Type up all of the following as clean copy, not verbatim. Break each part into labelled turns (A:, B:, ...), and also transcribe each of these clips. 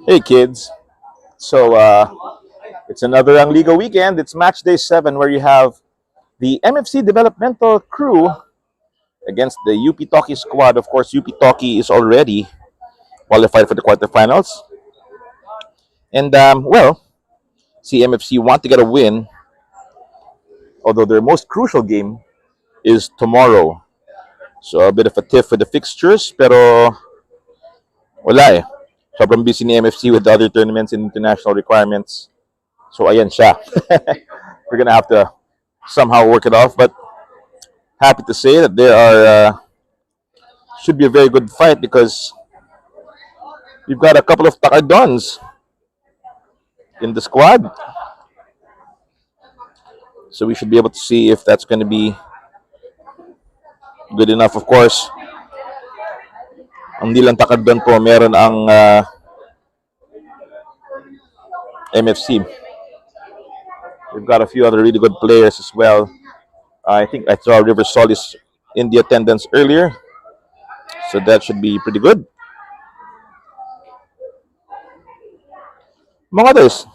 A: Hey kids, so it's another Ang Liga weekend. It's match day 7 where you have the MFC Developmental crew against the UP Toki squad. Of course, UP Toki is already qualified for the quarterfinals. And, see MFC want to get a win, although their most crucial game is tomorrow. So a bit of a tiff with the fixtures, pero wala eh. Sobrang busy ni MFC with the other tournaments and international requirements. So ayan siya. We're gonna have to somehow work it off, but happy to say that there are should be a very good fight because you've got a couple of Takardons in the squad. So we should be able to see if that's going to be good enough. Of course, ang nilang Takardon po, meron ang MFC. We've got a few other really good players as well. I think I saw River Solis in the attendance earlier. So that should be pretty good. Among others,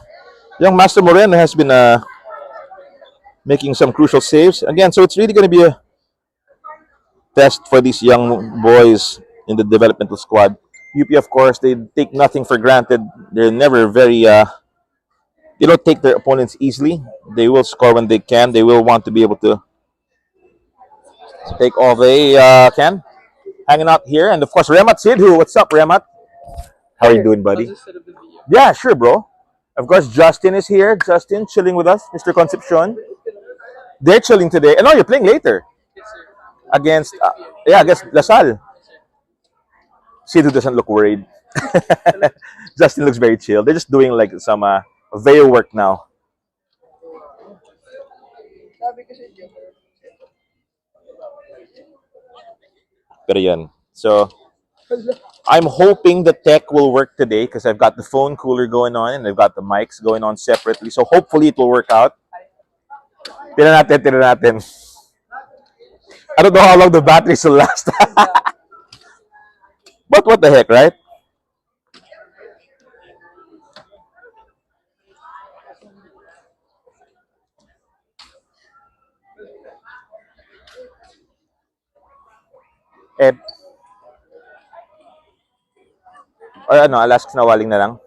A: young Master Moreno has been making some crucial saves. Again, so it's really going to be a test for these young boys in the developmental squad. UP, of course, they take nothing for granted. They're never very, they don't take their opponents easily. They will score when they can. They will want to be able to take all they can. Hanging out here. And, of course, Remat Sidhu. What's up, Remat? How are you doing, buddy? Yeah, sure, bro. Of course, Justin is here. Justin, chilling with us. Mr. Concepcion. They're chilling today. And no, you're playing later. Against, against Lasal. Sidhu doesn't look worried. Justin looks very chill. They're just doing like some veil work now. Pero yan. So, I'm hoping the tech will work today because I've got the phone cooler going on and I've got the mics going on separately. So hopefully it will work out. Tira natin. I don't know how long the batteries will last. But what the heck, right? Eh, or ano, alas na waling na lang.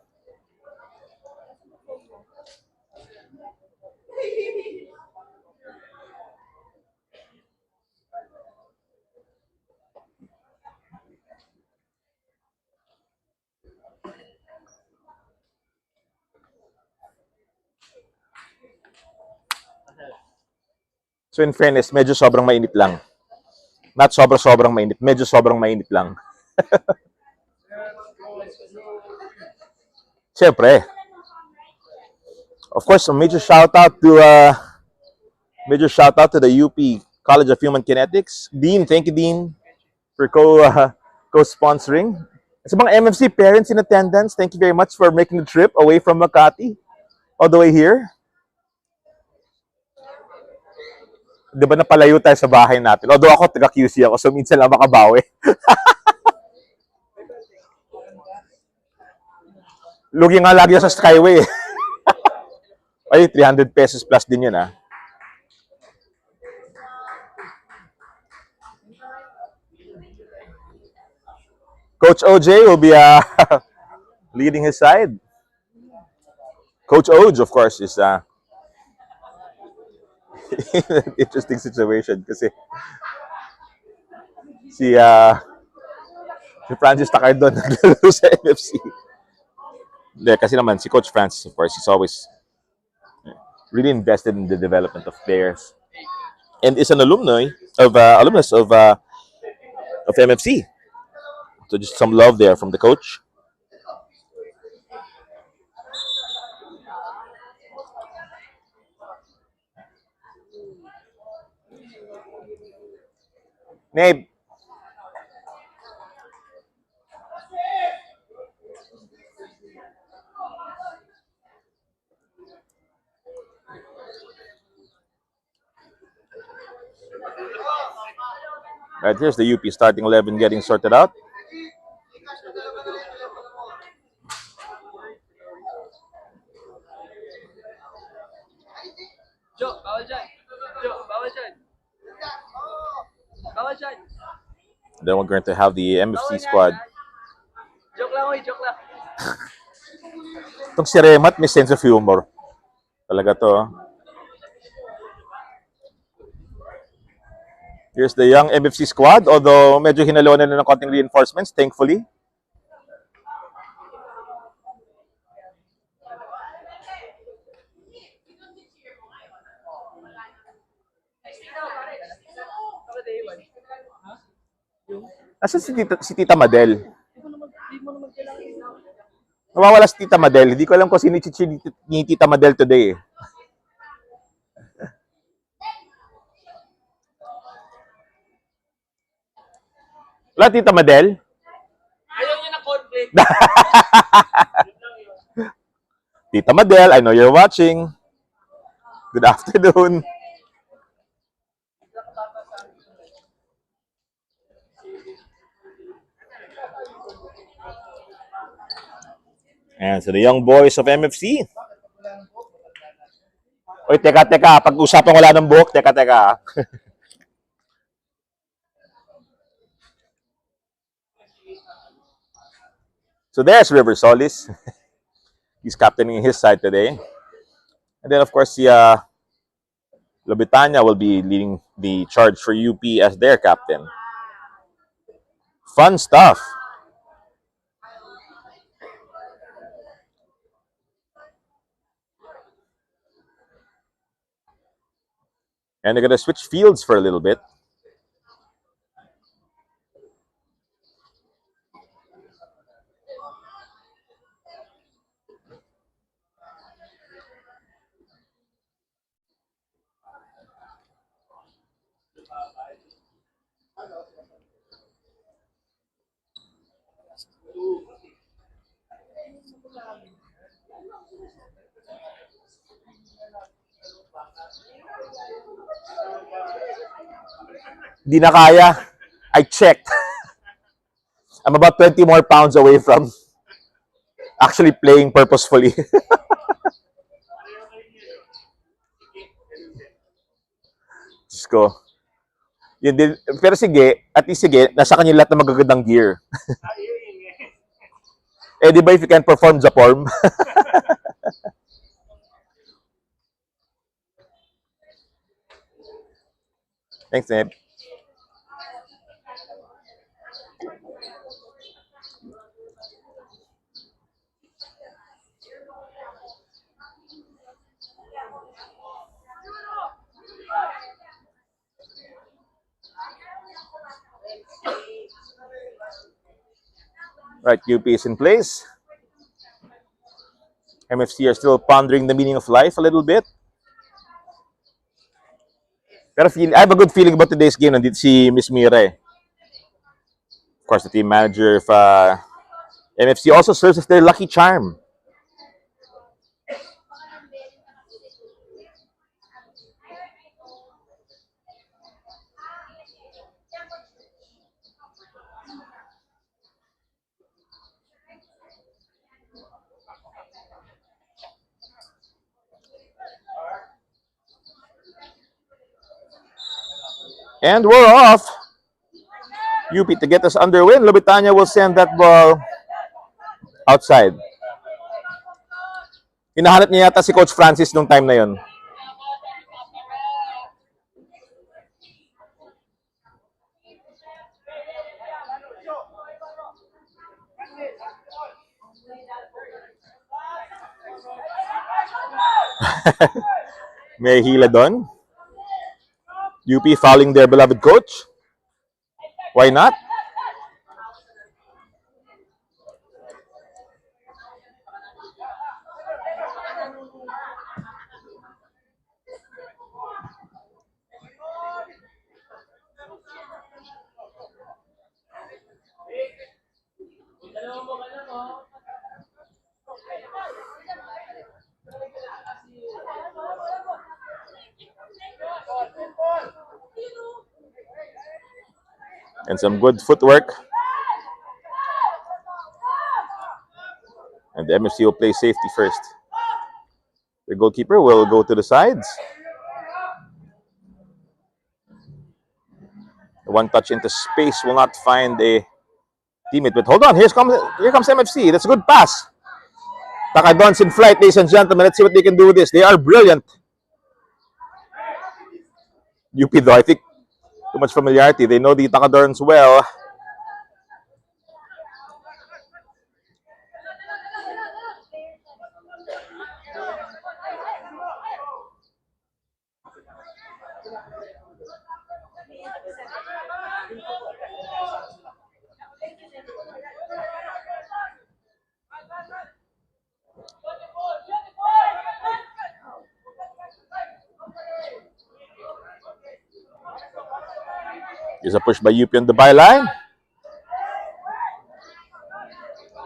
A: So in fairness, medyo sobrang mainit lang. Not sobrang mainit, medyo sobrang mainit lang. Siyempre. Of course, a major shout out to the UP College of Human Kinetics. Dean, thank you, Dean, for co-sponsoring. Sa mga MFC parents in attendance, thank you very much for making the trip away from Makati all the way here. Di ba napalayo tayo sa bahay natin? Although ako, taga-QC ako, so minsan lang makabawi. Lugi nga lagi sa Skyway. Ay, 300 pesos plus din yun, ah. Coach OJ will be leading his side. Coach Oj, of course, is interesting situation kasi si Francis Takardon naglalaro sa MFC. Hindi, kasi naman si Coach Francis, of course, he's always really invested in the development of players and is an alumnus of MFC. So just some love there from the coach. Nabe. Right, here's the UP starting 11 getting sorted out. Then we're going to have the MFC squad.
B: Joke lang, oy, joke lang.
A: Itong si Remat, may sense of humor. Talaga to. Here's the young MFC squad, although medyo hinalo na ng konting reinforcements, thankfully. Nasaan si Tita Madel? Nawawala si Tita Madel. Hindi ko alam kung sino ni Tita Madel today. Wala Tita Madel?
B: Ayaw niya na conflict.
A: Tita Madel, I know you're watching. Good afternoon. And so the young boys of MFC. Oy, teka. Pag-usapan wala ng buhok, teka. So there's River Solis. He's captaining his side today. And then, of course, the Lobitania will be leading the charge for UP as their captain. Fun stuff. And they're going to switch fields for a little bit. Di na kaya. I checked. I'm about 20 more pounds away from actually playing purposefully. Diyos ko. Yun din. Pero sige, at least sige, nasa kanya lahat ng magagandang gear. Eh, di ba if you can perform the form? Thanks, Ned. Right, UP is in place. MFC are still pondering the meaning of life a little bit. Pero I have a good feeling about today's game. Nandito si Miss Mira eh. Of course, the team manager of MFC also serves as their lucky charm. And we're off. UP to get us underway. Lobitania will send that ball outside. Hinahanap niya yata si Coach Francis nung time na yon. May hila doon. UP fouling their beloved coach. Why not? And some good footwork. And the MFC will play safety first. The goalkeeper will go to the sides. The one touch into space will not find a teammate. But hold on, here comes MFC. That's a good pass. Takadons in flight, ladies and gentlemen. Let's see what they can do with this. They are brilliant. UP though, I think too much familiarity. They know the Takadons well. Is a push by UP on the byline.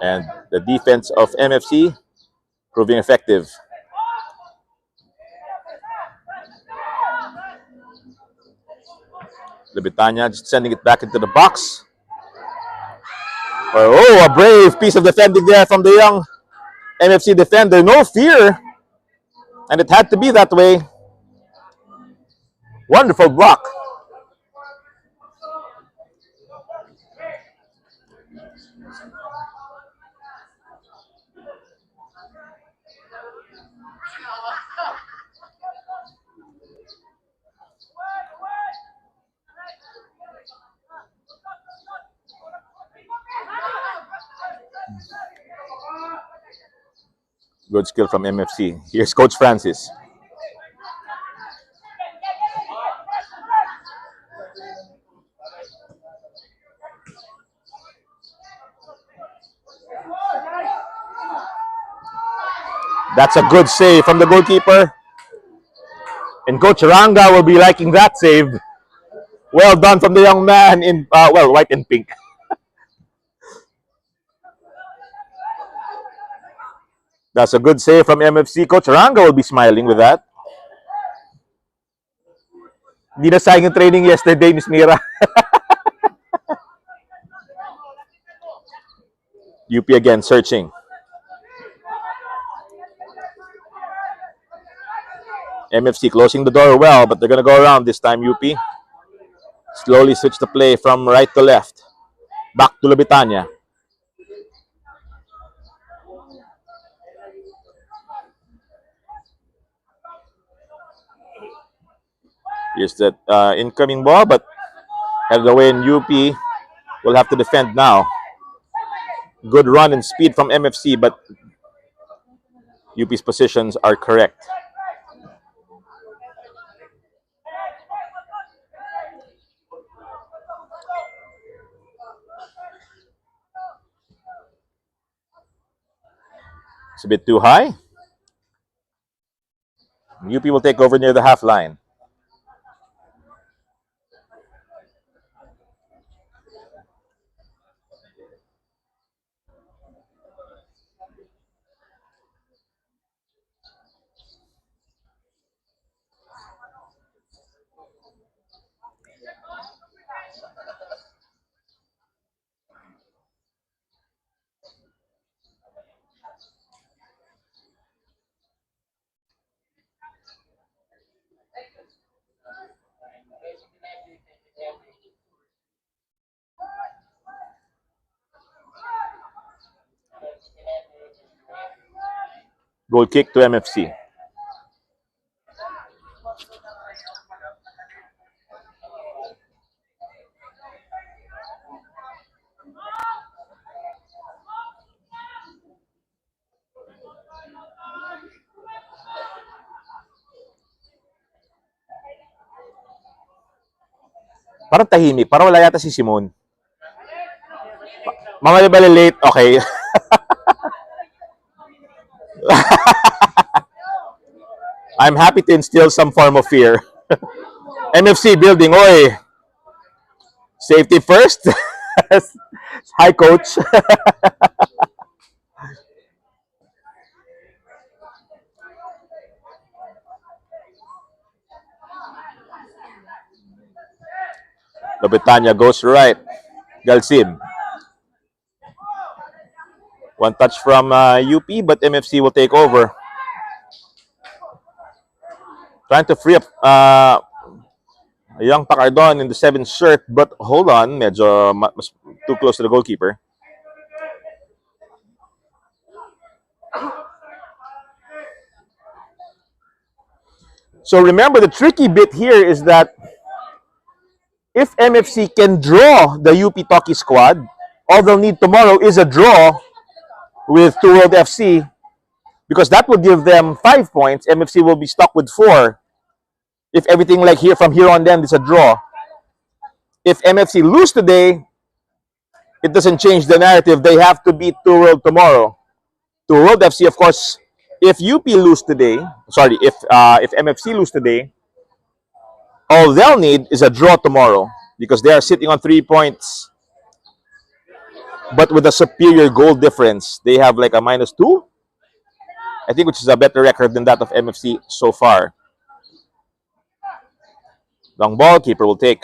A: And the defense of MFC proving effective. Libitania just sending it back into the box. Oh, a brave piece of defending there from the young MFC defender. No fear. And it had to be that way. Wonderful block. Good skill from MFC. Here's Coach Francis. That's a good save from the goalkeeper. And Coach Ranga will be liking that save. Well done from the young man in, white and pink. That's a good save from MFC. Coach Ranga will be smiling with that. Hindi na sayang yung training yesterday, Miss Mira. UP again, searching. MFC closing the door well, but they're going to go around this time, UP. Slowly switch the play from right to left. Back to Libitania. Here's that incoming ball, but headed away in UP. Will have to defend now. Good run and speed from MFC, but UP's positions are correct. It's a bit too high. UP will take over near the half line. Goal kick to MFC. Parang tahimik. Parang wala yata si Simon. Mamaya ba late? Okay. I'm happy to instill some form of fear. MFC building, oy. Safety first. Hi, coach. Lobetania goes right. Galsim. One touch from UP, but MFC will take over. Trying to free up A young Pacardon in the 7th shirt, but hold on, medyo mas too close to the goalkeeper. So remember, the tricky bit here is that if MFC can draw the UP Toki squad, all they'll need tomorrow is a draw with 2 World FC, because that would give them 5 points. MFC will be stuck with 4. If everything like here from here on then is a draw. If MFC lose today, it doesn't change the narrative. They have to beat 2 World tomorrow. 2 World FC, of course, if UP lose today, if MFC lose today, all they'll need is a draw tomorrow because they are sitting on 3 points, but with a superior goal difference. They have like a -2, I think, which is a better record than that of MFC so far. Long ball, keeper will take.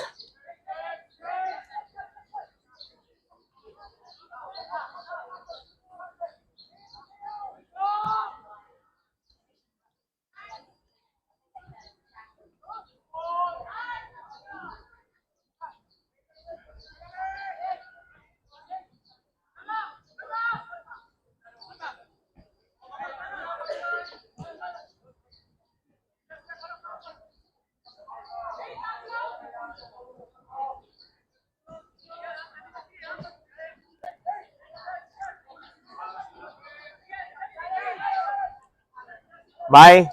A: May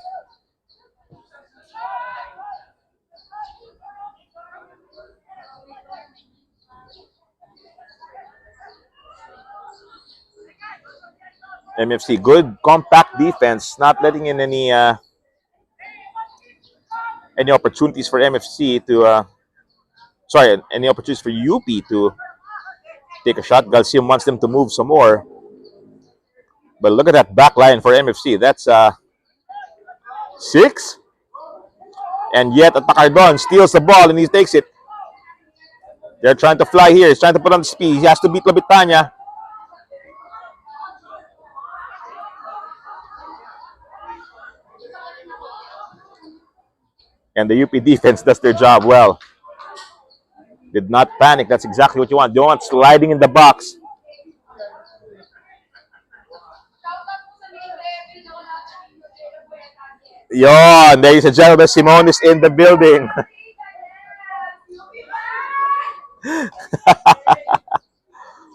A: 'MFC, good compact defense, not letting in any opportunities for MFC to any opportunities for UP to take a shot. Galcium wants them to move some more, but look at that back line for MFC. That's 6, and yet Pacardon steals the ball and he takes it. They're trying to fly here. He's trying to put on the speed. He has to beat Labitanya. And the UP defense does their job well. Did not panic. That's exactly what you want. You don't want sliding in the box. Yon, ladies and gentlemen, Simone is in the building.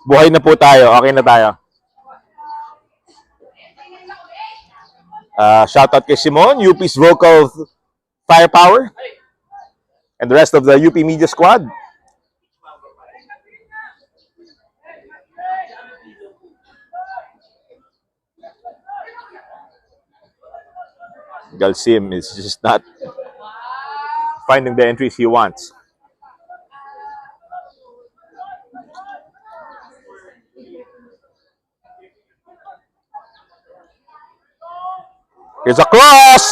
A: Buhay na po tayo. Okay na tayo. Shout out kay Simone, UP's vocal firepower, and the rest of the UP media squad. Galcim is just not finding the entries he wants. Here's a cross!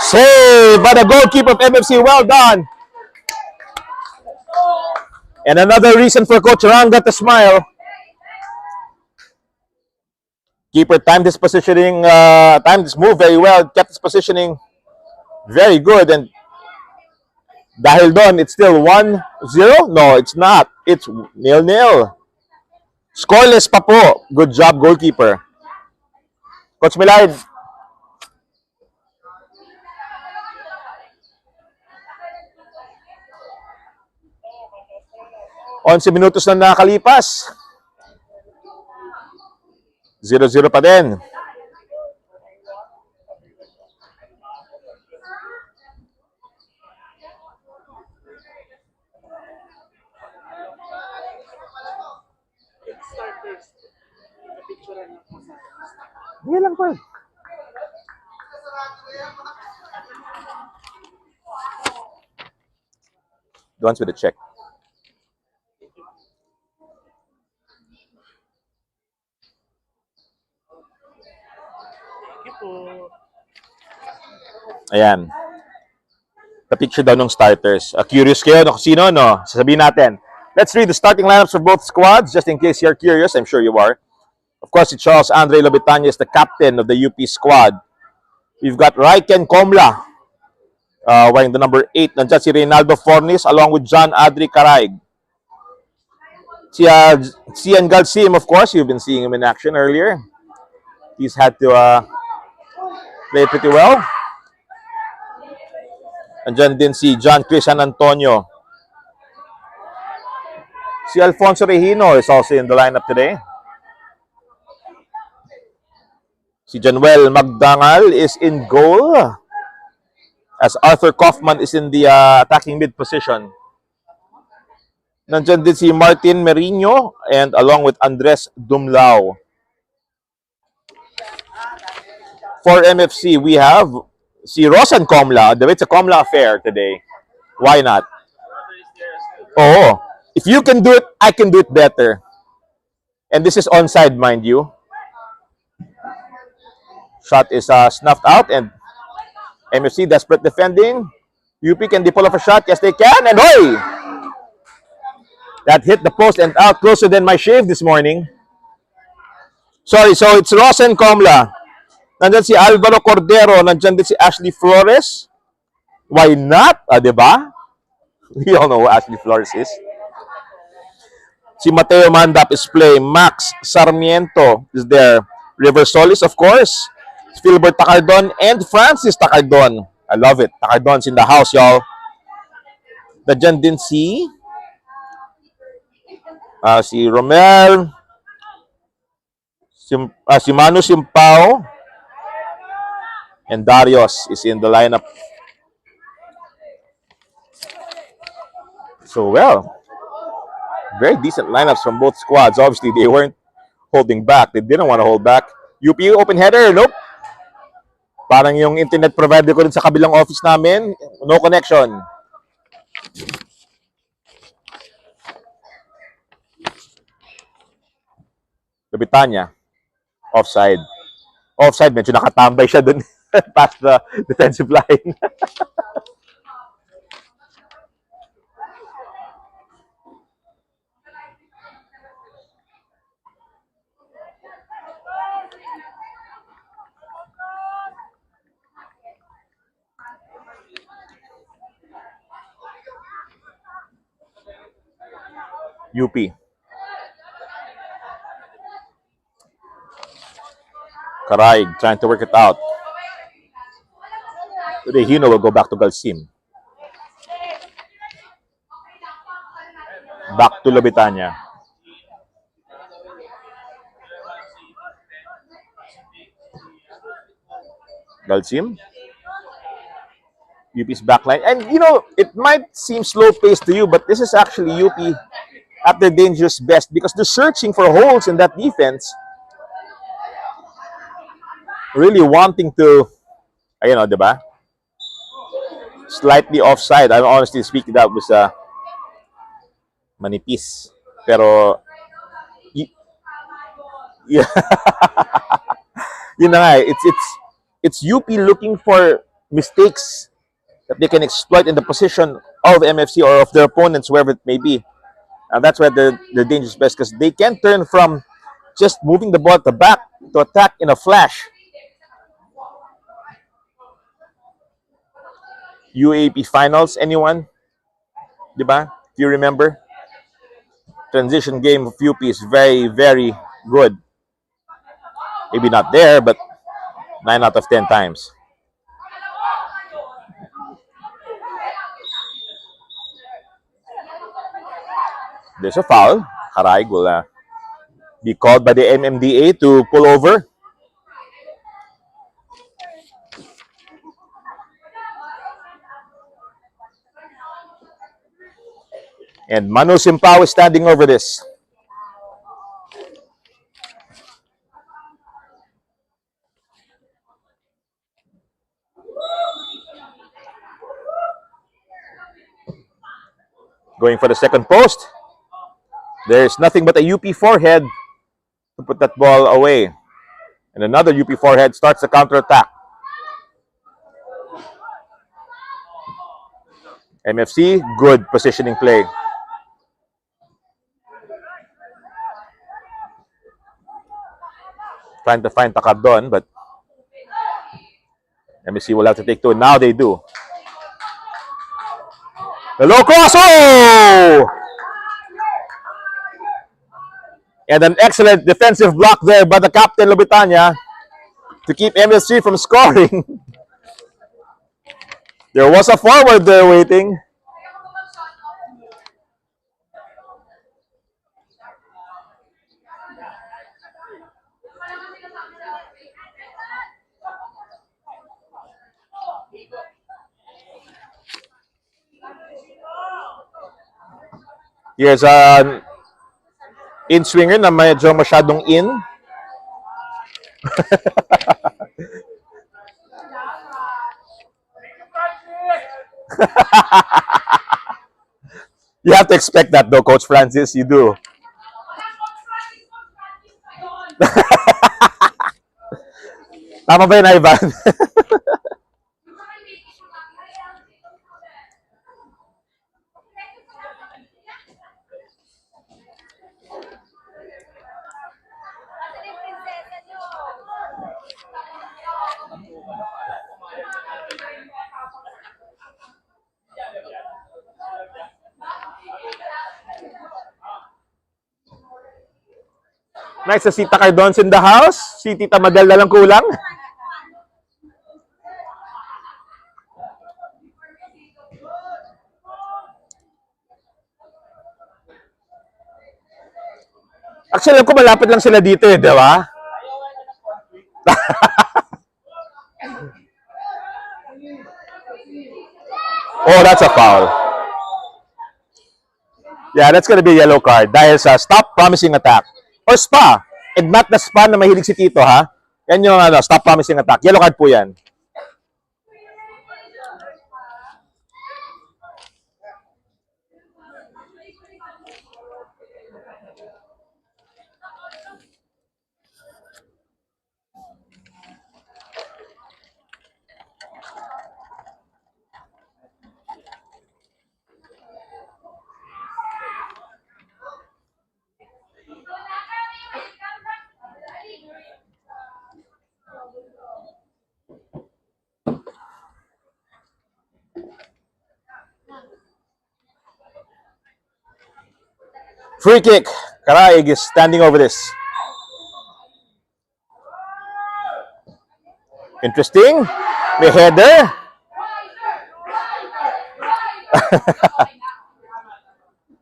A: Save by the goalkeeper of MFC. Well done. And another reason for Coach Ranga to smile. Keeper timed his positioning, timed his move very well, kept his positioning very good. And dahil doon, it's still 1-0? No, it's not. It's 0-0. Scoreless pa po. Good job, goalkeeper. Coach Millard. 11 minutos na nakalipas. 0-0 pa din. Hindi lang pa. The ones with the check. Ayan. The-picture daw ng starters. Curious kayo, no? Sino, no? Sasabihin natin. Let's read the starting lineups for both squads, just in case you're curious. I'm sure you are. Of course, it's Charles Andre Labitanya is the captain of the UP squad. We've got Raiken Komla, Wearing the number 8, nandiyan si Reynaldo Fornis along with John Adri Caraig. Cian Galsim, of course, you've been seeing him in action earlier. He's had to play pretty well. Nandiyan din si John Cristian Antonio. Si Alfonso Regino is also in the lineup today. Si Januel Magdangal is in goal, as Arthur Kaufman is in the attacking mid position. Nandiyan din si Martin Merino and along with Andres Dumlao. For MFC, we have si Rosan Comla. It's a Comla affair today. Why not? Oh, if you can do it, I can do it better. And this is onside, mind you. Shot is snuffed out and MFC desperate defending. UP, can they pull off a shot? Yes, they can. And hoy! That hit the post and out closer than my shave this morning. Sorry, so it's Rosen Comla. Nandyan si Alvaro Cordero. Nandyan din si Ashley Flores. Why not? Diba? We all know who Ashley Flores is. Si Mateo Mandap is playing. Max Sarmiento is there. River Solis, of course. Philbert Tacardon and Francis Tacardon. I love it. Tacardon's in the house, y'all. Nandyan din si Romel, si Manu Simpao, and Darius is in the lineup. So, well, very decent lineups from both squads. Obviously, they weren't holding back. They didn't want to hold back. UP open header, nope. Parang yung internet provider ko rin sa kabilang office namin, no connection. Labitanya, offside. Offside, medyo nakatambay siya dun past the defensive line. UP. Caraig trying to work it out. Regino will go back to Galsim. Back to Labitanya. Galsim. UP's backline. And, you know, it might seem slow-paced to you, but this is actually UP at their dangerous best because they're searching for holes in that defense. Really wanting to, you know, diba? Slightly offside. I'm honestly speaking, that was manipis. Pero, yeah. Yun na nga, it's UP looking for mistakes that they can exploit in the position of MFC or of their opponents, wherever it may be. And that's where they're dangerous best because they can turn from just moving the ball at the back to attack in a flash. UAP finals, anyone? Diba? Do you remember? Transition game of UP is very, very good. Maybe not there, but 9 out of 10 times. There's a foul. Caraig will be called by the MMDA to pull over. And Manu Simpao is standing over this. Going for the second post. There's nothing but a UP forehead to put that ball away. And another UP forehead starts the counterattack. MFC, good positioning play. Trying to find Tacardon, but MFC will have to take two. Now they do. The low cross. Oh! And an excellent defensive block there by the captain, Lobitanya, to keep MSC from scoring. There was a forward there waiting. Here's an in-swinger na medyo masyadong in. You have to expect that though, Coach Francis. You do. Tama ba yun, Ivan? Nice to see Tita Cardon's in the house. Si Tita Madel na lang kulang. Actually, alam ko malapit lang sila dito eh, di ba? Oh, that's a foul. Yeah, that's gonna be a yellow card dahil sa stop promising attack. Or spa. And not the spa na mahilig si Tito, ha? Yan yung stop promising attack. Yellow card po yan. Free kick. Karaig is standing over this. Interesting. May header.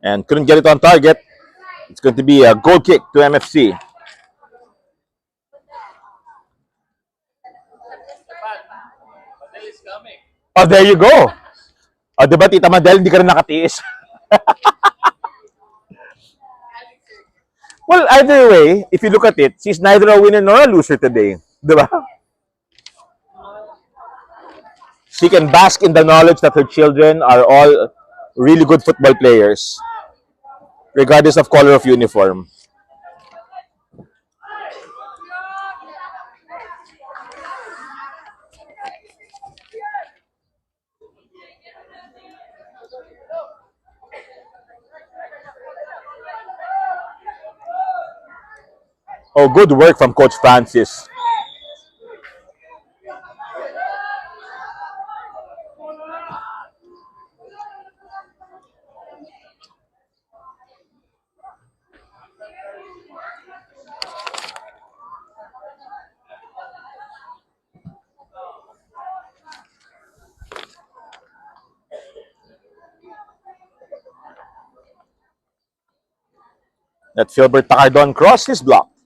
A: And couldn't get it on target. It's going to be a goal kick to MFC. Oh, there you go. Oh, diba, Tita Madel, hindi ka rin nakatiis. Well, either way, if you look at it, she's neither a winner nor a loser today. Diba? She can bask in the knowledge that her children are all really good football players, regardless of color of uniform. Oh, good work from Coach Francis. That Philbert Tacardon cross is blocked.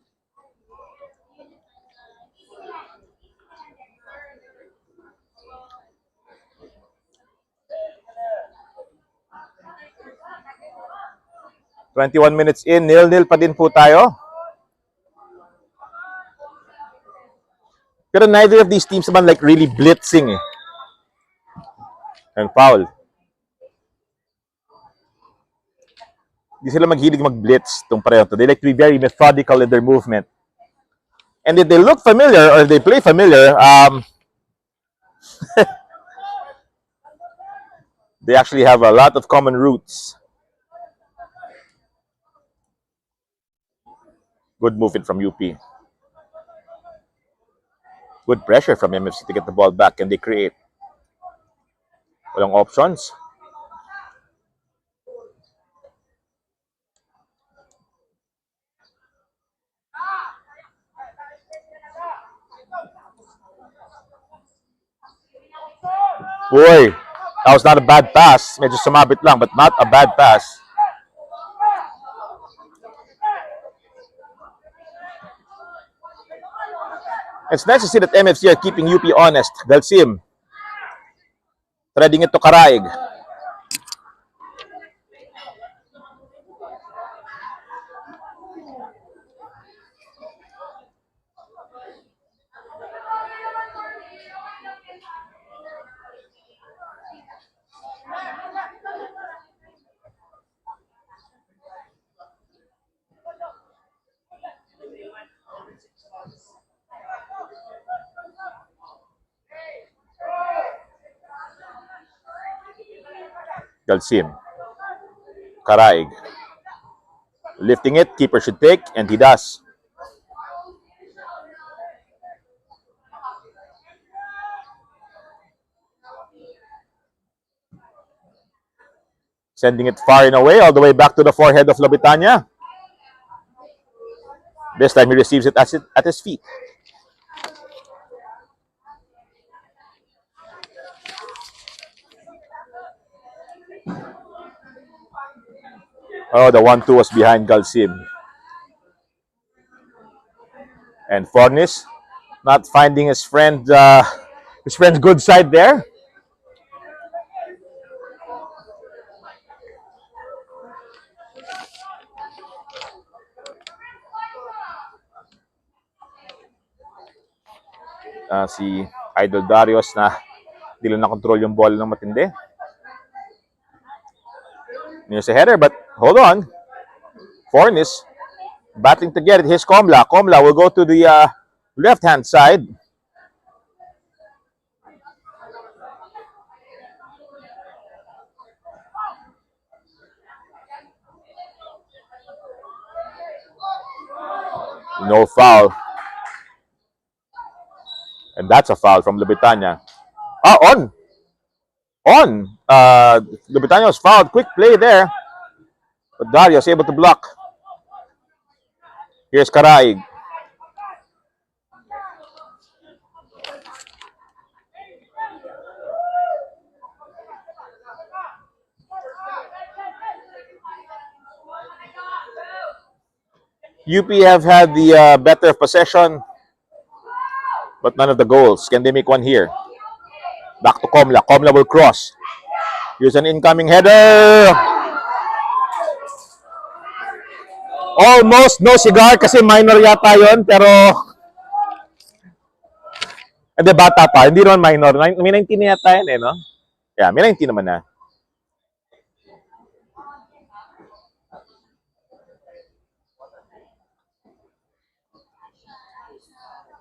A: "21 minutes in, 0-0 pa din po tayo. Pero neither of these teams naman like really blitzing eh. And foul. Hindi sila maghilig mag-blitz itong pareho to. They like to be very methodical in their movement. And if they look familiar or they play familiar, they actually have a lot of common roots. Good movement from UP. Good pressure from MFC to get the ball back, and they create. Walang options. Boy, that was not a bad pass. Medyo sumabit lang, but not a bad pass. It's nice to see that MFC are keeping UP honest. Galsim, threading it to Karaig. Galsim, Karaig. Lifting it, keeper should take, and he does. Sending it far and away, all the way back to the forehead of Lobitanya. This time he receives it at his feet. Oh, the 1-2 was behind Galsim. And Fornis not finding his friend's good side there. Si Idol Darius na di lang na-control yung ball ng matindi. Near sa header, but hold on. Fornis battling to get it. Here's Komla. Komla will go to the left-hand side. No foul. And that's a foul from Lubitanya. On. Lubitanya was fouled. Quick play there. But Darius able to block. Here's Karaig. UP have had the better possession, but none of the goals. Can they make one here? Back to Komla. Komla will cross. Here's an incoming header. Almost no cigar kasi minor yata yon, pero hindi, bata pa. Hindi naman minor. May 19 na yata yan eh, no? Yeah, may 19 naman na.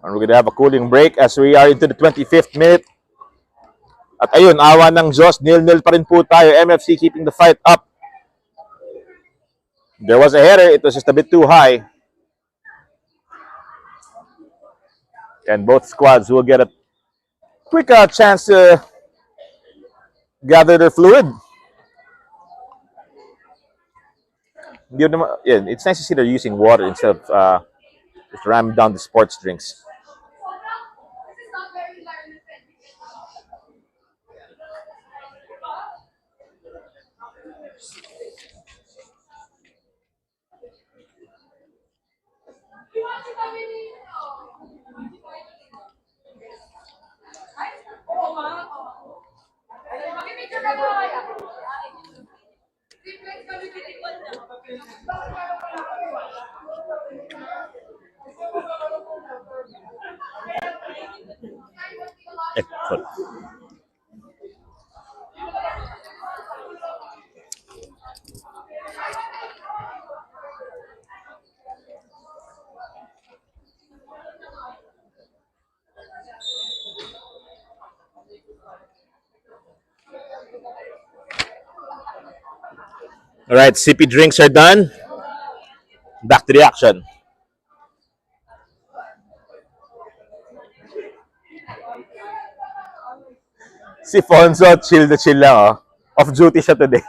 A: And we're gonna have a cooling break as we are into the 25th minute. At ayun, awa ng Diyos, 0-0 pa rin po tayo. MFC keeping the fight up. There was a header. It was just a bit too high. And both squads will get a quick chance to gather their fluid. Yeah, it's nice to see they're using water instead of just ramming down the sports drinks. All right, sippy drinks are done. Back to the action. Si Fonzo, chill na chill lang, oh. Off duty siya today.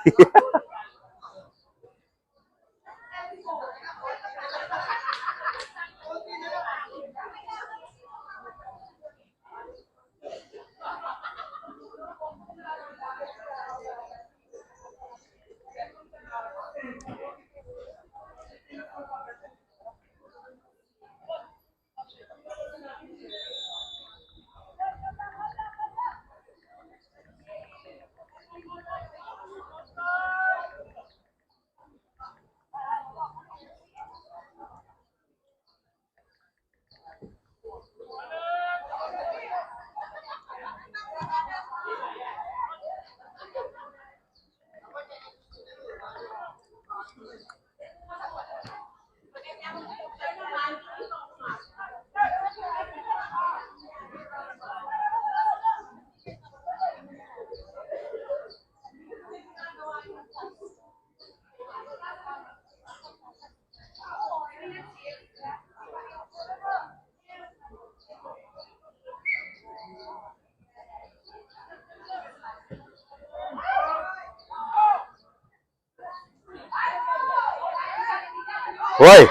A: Hoy!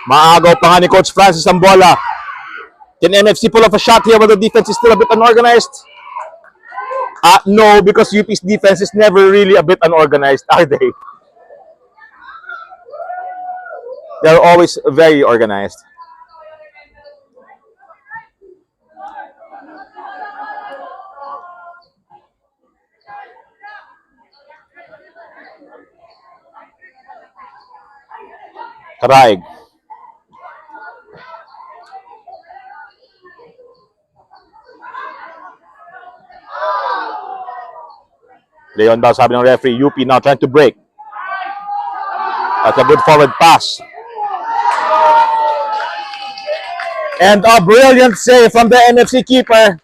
A: Maagaw pa nga ni Coach Francis ang bola. Can MFC pull off a shot here, but the defense is still a bit unorganized? No, because UP's defense is never really a bit unorganized, are they? They're always very organized. Karaig. Leon daw, sabi ng referee, UP now trying to break. That's a good forward pass. And a brilliant save from the MFC keeper.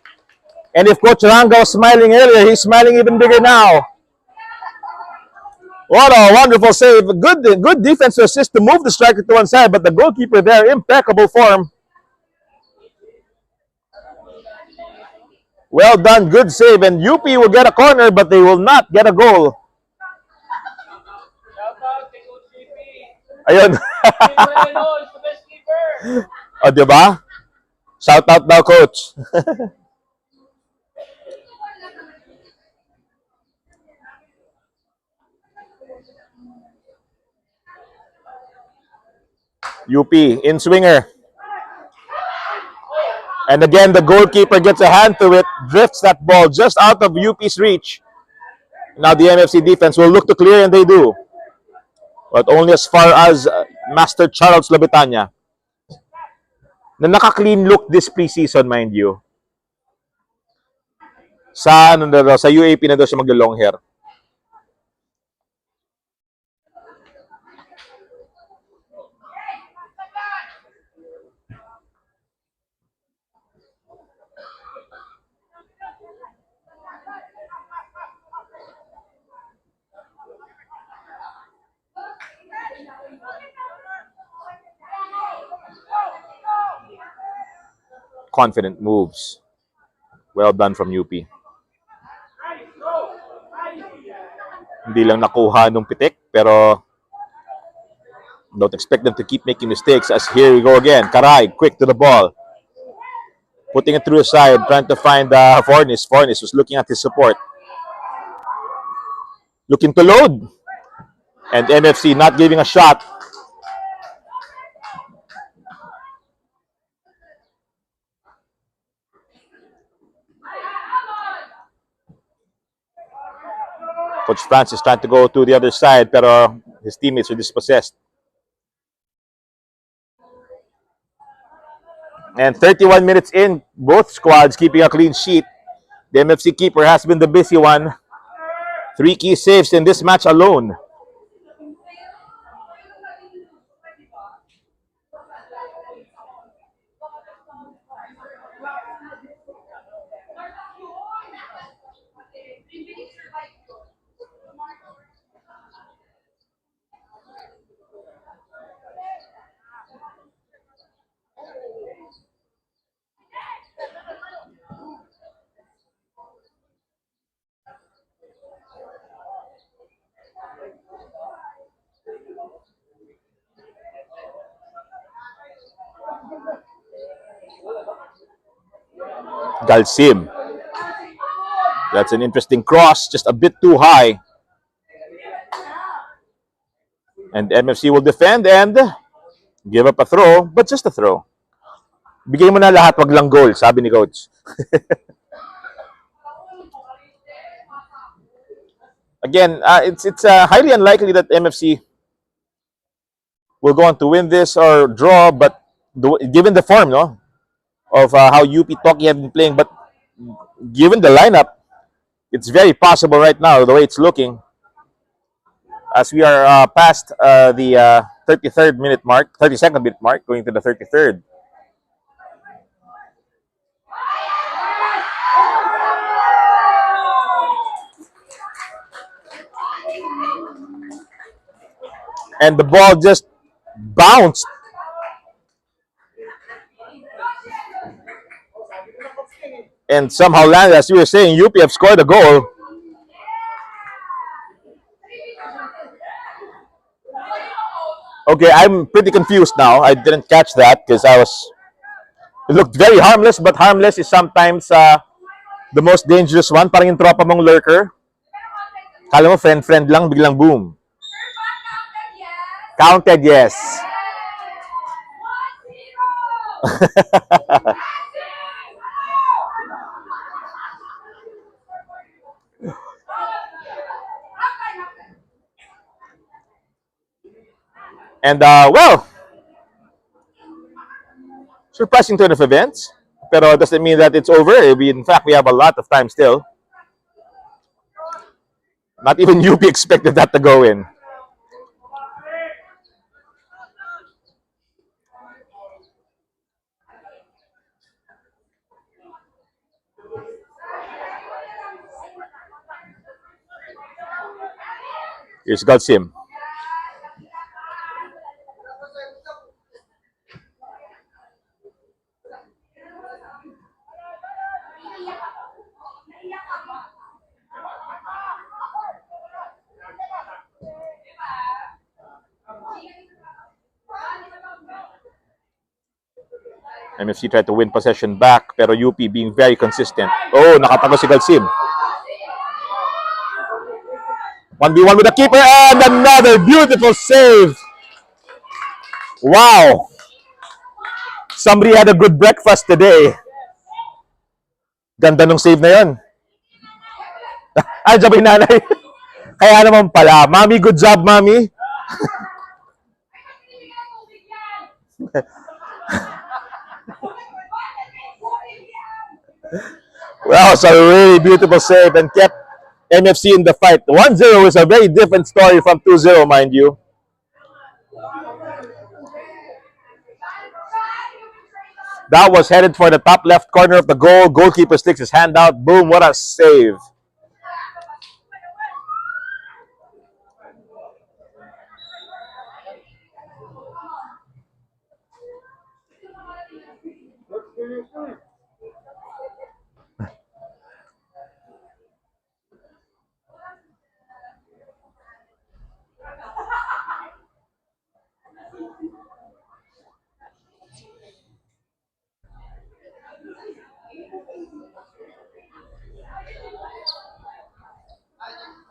A: And if Coach Ranga was smiling earlier, he's smiling even bigger now. What a wonderful save. Good defense to assist to move the striker to one side, but the goalkeeper there, impeccable form. Well done, good save. And UP will get a corner, but they will not get a goal. Ayun. O, diba? Shout out daw, Coach. UP in swinger. And again, the goalkeeper gets a hand to it, drifts that ball just out of UP's reach. Now the MFC defense will look to clear, and they do. But only as far as Master Charles Labitanya. Na naka-clean look this preseason, mind you. Sa UAP na daw siya mag-long hair. Confident moves. Well done from UP. Hindi lang nakuha nung pitik, pero don't expect them to keep making mistakes, as here we go again. Karay, quick to the ball. Putting it through the side, trying to find Fornis. Fornis was looking at his support. Looking to load. And MFC not giving a shot. Coach Francis trying to go to the other side, pero his teammates were dispossessed. And 31 minutes in, both squads keeping a clean sheet. The MFC keeper has been the busy one. 3 key saves in this match alone. Galsim. That's an interesting cross, just a bit too high. And MFC will defend and give up a throw, but just a throw. Bigay mo na lahat, wag lang goal, sabi ni Coach. Again, it's highly unlikely that MFC will go on to win this or draw, but given the form, no, of how UP Toki have been playing, but given the lineup, it's very possible right now, the way it's looking, as we are past the 33rd minute mark, 32nd minute mark, going to the 33rd. And the ball just bounced. And somehow landed, as you were saying, UP have scored a goal. Okay, I'm pretty confused now. I didn't catch that because it looked very harmless, but harmless is sometimes the most dangerous one. Parang yung tropa mong lurker. Kala mo friend-friend lang, biglang boom. Counted, yes. And, well, surprising turn of events. Pero it doesn't mean that it's over. In fact, we have a lot of time still. Not even UP expected that to go in. Here's Galsim. MFC tried to win possession back, pero UP being very consistent. Oh, nakatago si Galsim. 1v1 with the keeper and another beautiful save. Wow. Somebody had a good breakfast today. Ganda nung save na yun. Ay, sabay nanay. Kaya naman pala. Mami, good job, Mami. Well, it's a really beautiful save and kept MFC in the fight. 1-0 is a very different story from 2-0, mind you. That was headed for the top left corner of the goal. Goalkeeper sticks his hand out. Boom, what a save.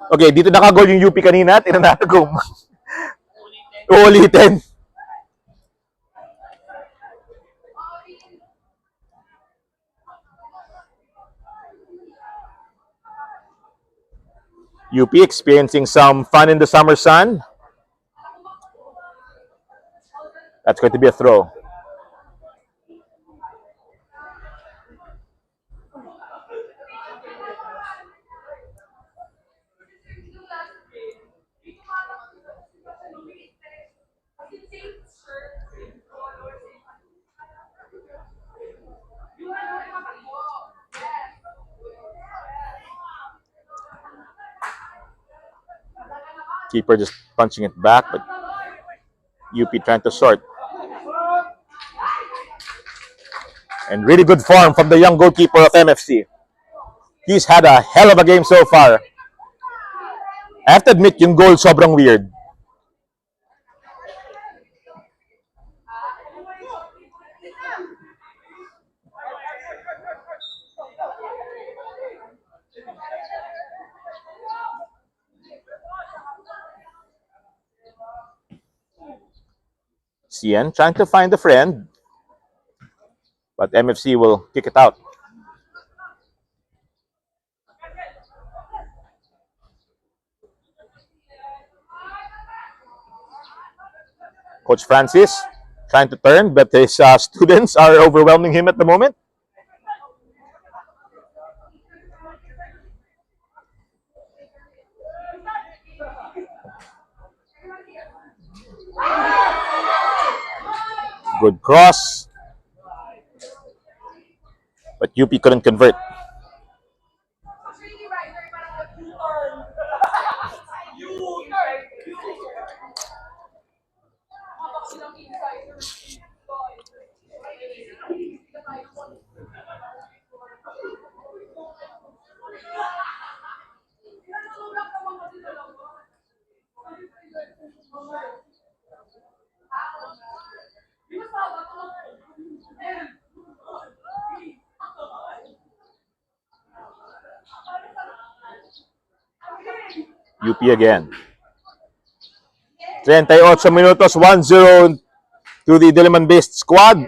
A: Okay, dito nakagol yung UP kanina. Tingnan natin kung uulitin. UP experiencing some fun in the summer sun. That's going to be a throw. Keeper just punching it back, but UP trying to sort. And really good form from the young goalkeeper of MFC. He's had a hell of a game so far. I have to admit, yung goal sobrang weird. Cien trying to find a friend, but MFC will kick it out. Coach Francis trying to turn, but his students are overwhelming him at the moment. Good cross. But UP couldn't convert. UP again. 38 minutos, 1-0 to the Diliman-based squad.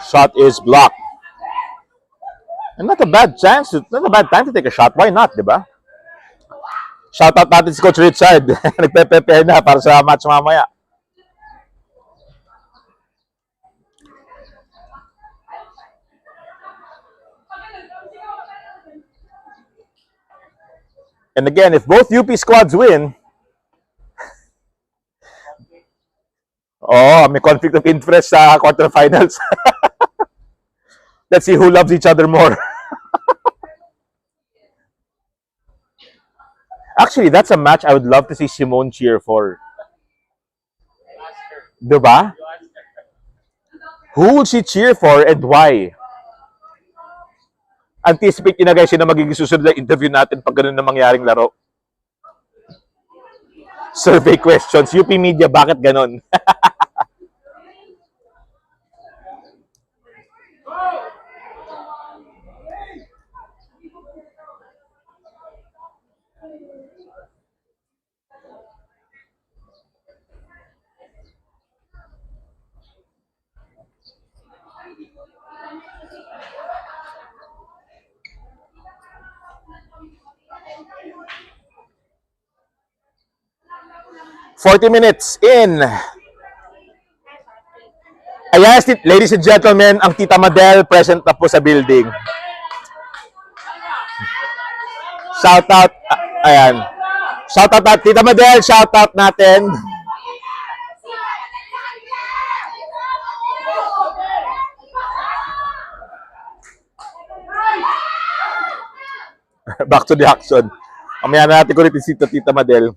A: Shot is blocked. And not a bad chance, not a bad time to take a shot. Why not, di ba? Shoutout natin si Coach Richard. Nagpe-prepare na para sa match mamaya. And again, if both UP squads win, may conflict of interest sa quarterfinals. Let's see who loves each other more. Actually, that's a match I would love to see Simone cheer for. Diba? Who would she cheer for and why? Anticipate nyo na guys, yun na magiging susunod na interview natin pag ganun na mangyaring laro. Survey questions. UP Media, bakit ganun? 40 minutes in. Ayan, ladies and gentlemen, ang Tita Madel present na po sa building. Shout out, ayan. Shout out natin, Tita Madel, shout out natin. Back to the action. Mamaya na natin kulitin si Tita Madel.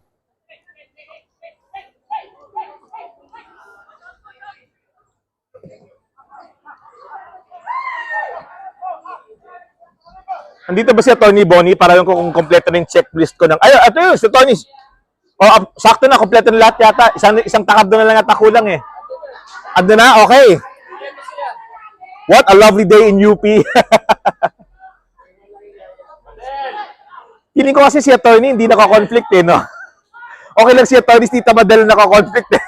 A: Nandito ba si Tony Bonnie para yung kung kompleto na yung checklist ko ng... Ay, ito yun, si Tony. Sakto na, kompleto na lahat yata. Isang takab doon na lang at kulang eh. Ando na, okay. What a lovely day in UP. Feeling ko kasi si Tony hindi naka-conflict eh, no? Okay lang si Tony, si Tita Madel naka-conflict eh.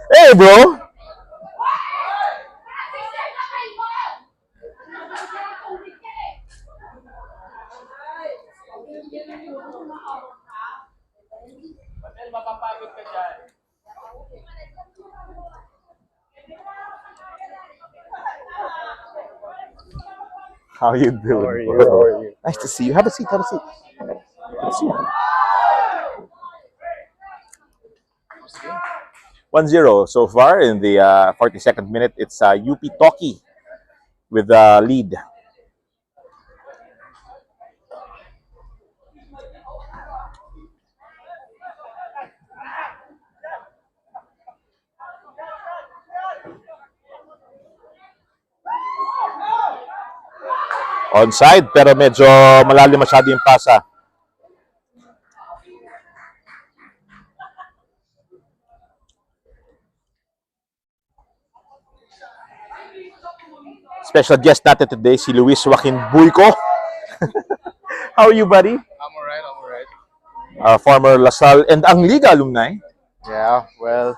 A: Hey, bro.
B: Mapapagod ka dyan.
A: How you doing?
C: How are you? How are you?
A: Nice to see you. Have a seat. Have a seat. Have a seat. 1-0 so far in the 42nd minute. It's UP Toki with the lead. Onside, pero medyo malalim masyado yung pasa. Special guest natin today, si Luis Joaquin Buico. How are you, buddy?
C: I'm alright.
A: Former LaSalle and ang Liga alumni.
C: Yeah, well,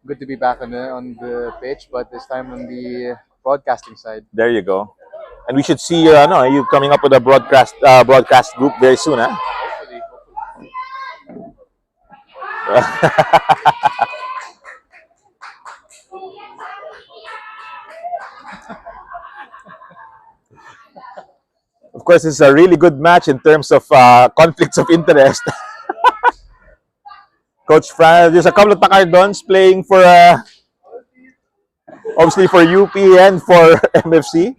C: good to be back on the pitch, but this time on the broadcasting side.
A: There you go. And we should see you coming up with a broadcast group very soon, huh?
C: Hopefully.
A: Of course, it's a really good match in terms of conflicts of interest. Coach Fran, there's a couple of Takardons playing for, obviously for UP and for MFC.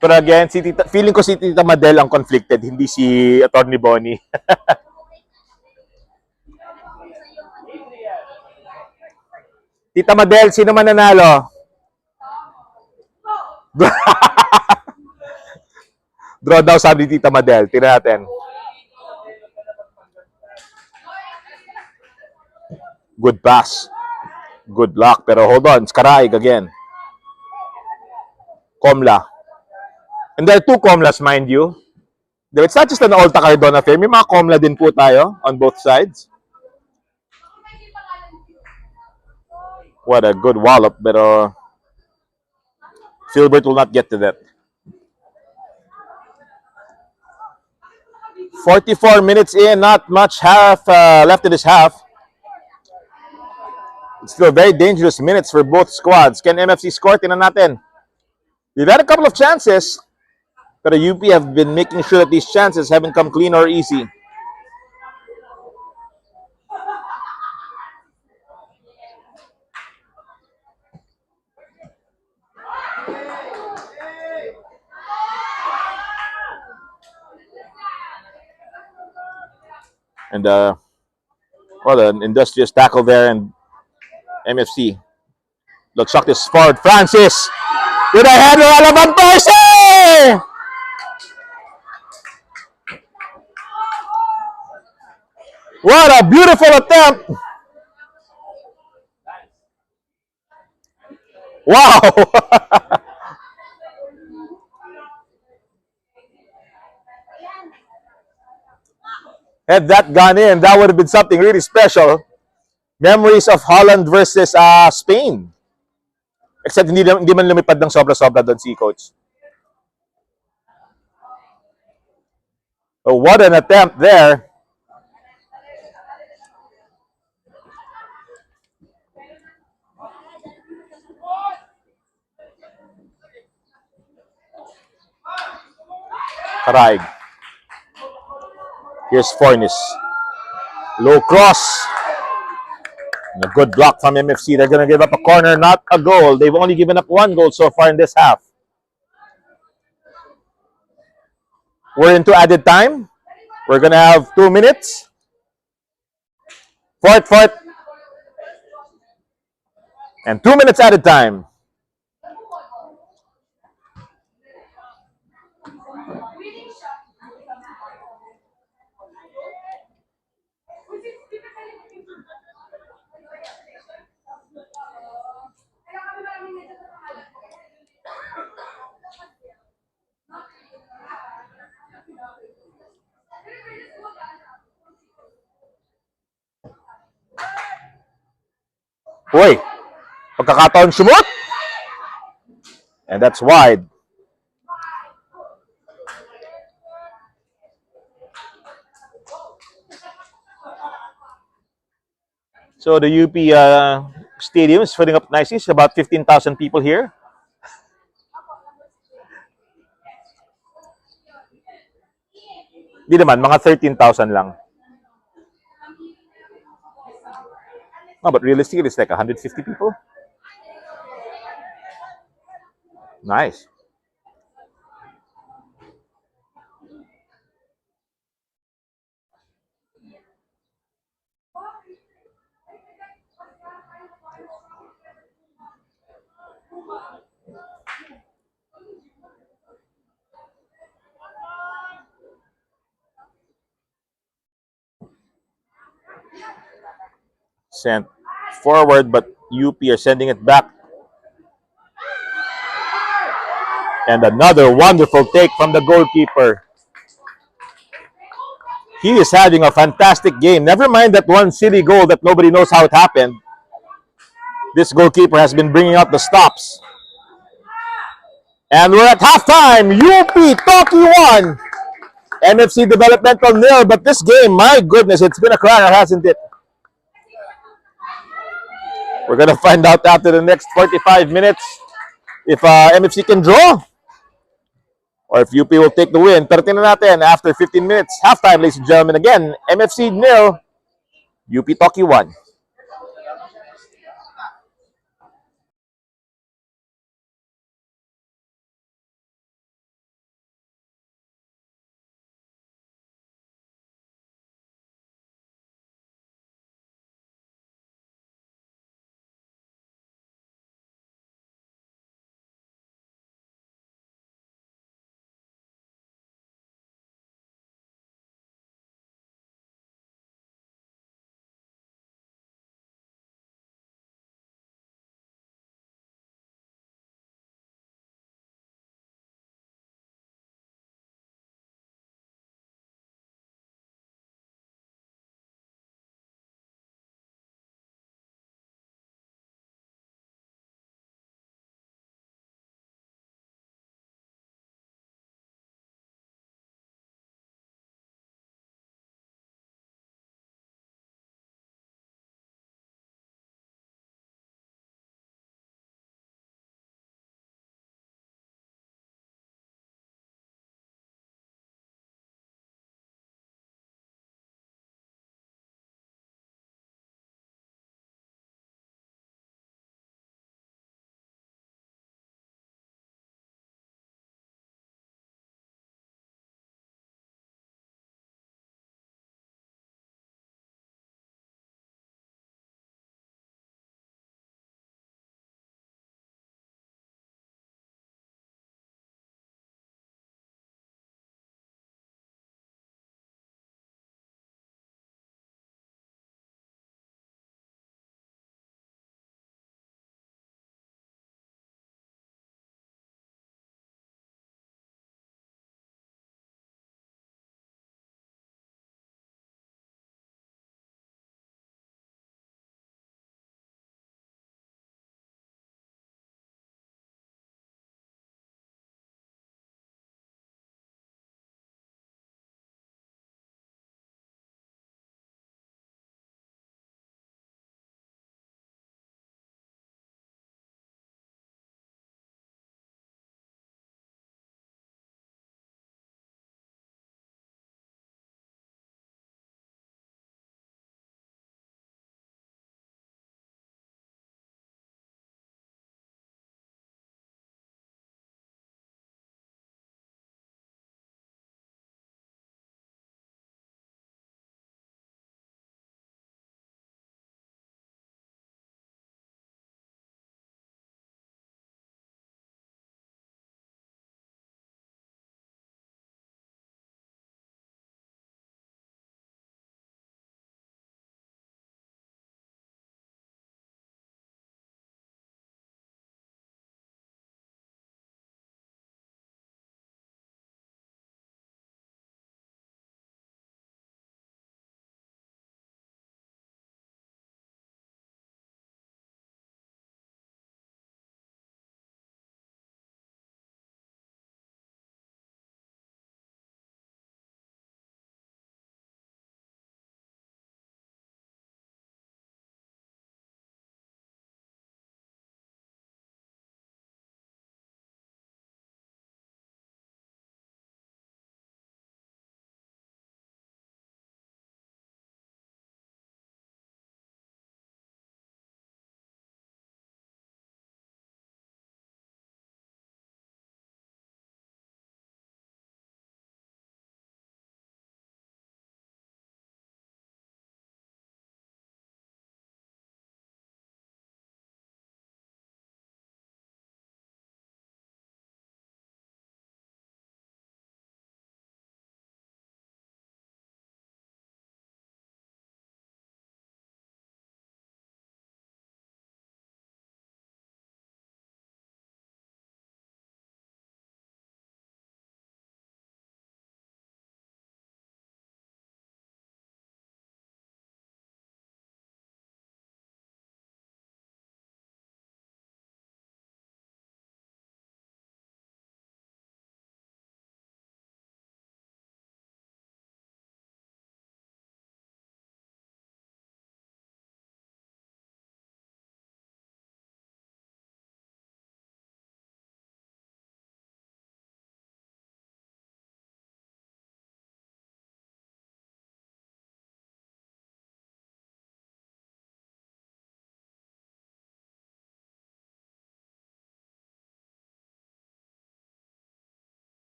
A: But again, feeling ko si Tita Madel ang conflicted, hindi si Attorney Bonnie. Tita Madel, sino man nanalo? Draw daw, sabi ni Tita Madel. Tingnan natin. Good pass. Good luck. Pero hold on. Skaraig again. Komla. And there are two Komlas, mind you. It's not just an Alta Cardona affair. May mga Komla din po tayo on both sides. What a good wallop. Pero Filbert will not get to that. 44 minutes in. Not much left in this half. It's still very dangerous minutes for both squads. Can MFC score? Tingnan natin. We've had a couple of chances, but the UP have been making sure that these chances haven't come clean or easy. And well, an industrious tackle there, and MFC. Looks like this forward. Francis with a header out of Van Persie! What a beautiful attempt! Wow! Had that gone in, that would have been something really special. Memories of Holland versus Spain. Except hindi man lumipad ng sobra-sobra doon si Coach. Oh, what an attempt there. Karaig. Here's Fornis. Low cross. And a good block from MFC. They're going to give up a corner, not a goal. They've only given up one goal so far in this half. We're into added time. We're going to have 2 minutes. Fourth. And 2 minutes added time. Uy, pagkakataon sumot. And that's wide. So the UP stadium is filling up nicely. It's about 15,000 people here. Di naman, mga 13,000 lang. No, but realistically, it's like 150 people. Nice. Sent forward, but UP are sending it back. And another wonderful take from the goalkeeper. He is having a fantastic game. Never mind that one silly goal that nobody knows how it happened. This goalkeeper has been bringing out the stops. And we're at halftime. UP Toki 1. MFC Developmental 0. But this game, my goodness, it's been a cracker, hasn't it? We're going to find out after the next 45 minutes if MFC can draw or if UP will take the win. Pero tingnan natin after 15 minutes. Halftime, ladies and gentlemen. Again, MFC 0, UP Toki 1.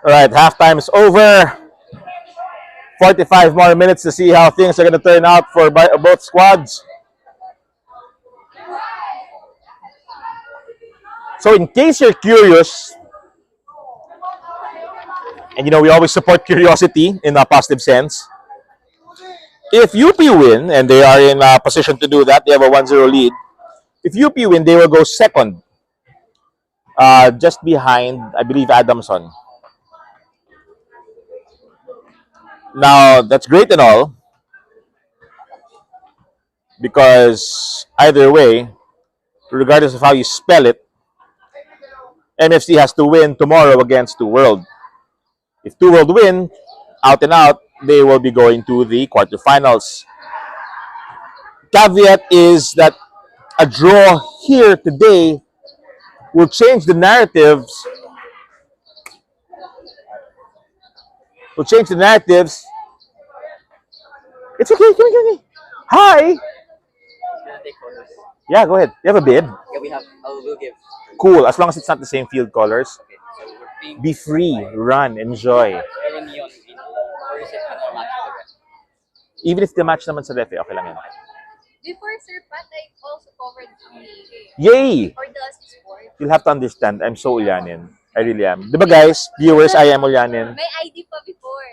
A: All right, halftime is over. 45 more minutes to see how things are going to turn out for both squads. So, in case you're curious, and we always support curiosity in a positive sense. If UP win, and they are in a position to do that, they have a 1-0 lead. If UP win, they will go second, just behind, I believe, Adamson. Now, that's great and all, because either way, regardless of how you spell it, MFC has to win tomorrow against 2 World. If 2 World win, out and out, they will be going to the quarterfinals. Caveat is that a draw here today will change the narratives. Will change the narratives. It's okay. Come. Hi. Yeah, go ahead. You have a bid?
B: Yeah, we have. We'll give.
A: Cool. As long as it's not the same field colors.
B: Okay, so we're being
A: Be free. Run. Enjoy.
B: very neon green. Or is it ano match the rest?
A: Even if the match naman sa refe, okay lang yan.
D: Before Sir Pat, I also covered the
A: Yay!
D: or the sport.
A: You'll have to understand, I'm so Ulyanin. I really am. Diba guys, viewers, I am Ulyanin.
D: May ID pa before.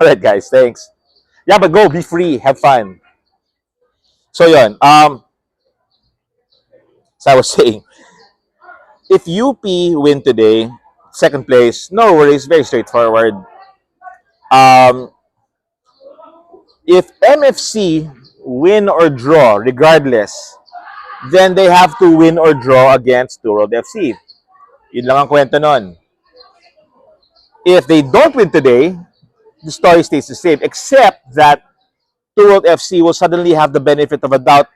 A: Alright guys, thanks. Yeah, but go, be free, have fun. So yun, as I was saying, if UP win today, second place, no worries, very straightforward. If MFC win or draw, regardless, then they have to win or draw against 2 World FC. Yun lang ang kwento nun. If they don't win today, the story stays the same, except that 2 World FC will suddenly have the benefit of a doubt.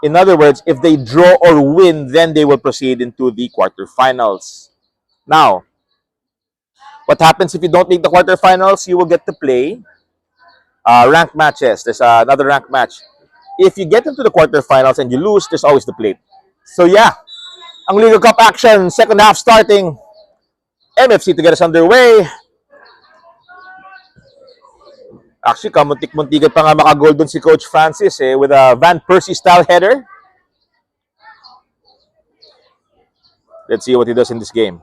A: In other words, if they draw or win, then they will proceed into the quarterfinals. Now, what happens if you don't make the quarterfinals? You will get to play ranked matches. There's another ranked match. If you get into the quarterfinals and you lose, there's always the plate. So yeah, ang Liga Cup action, second half starting. MFC to get us underway. Actually, kamuntik-muntikan pa nga makagol dun si Coach Francis with a Van Persie-style header. Let's see what he does in this game.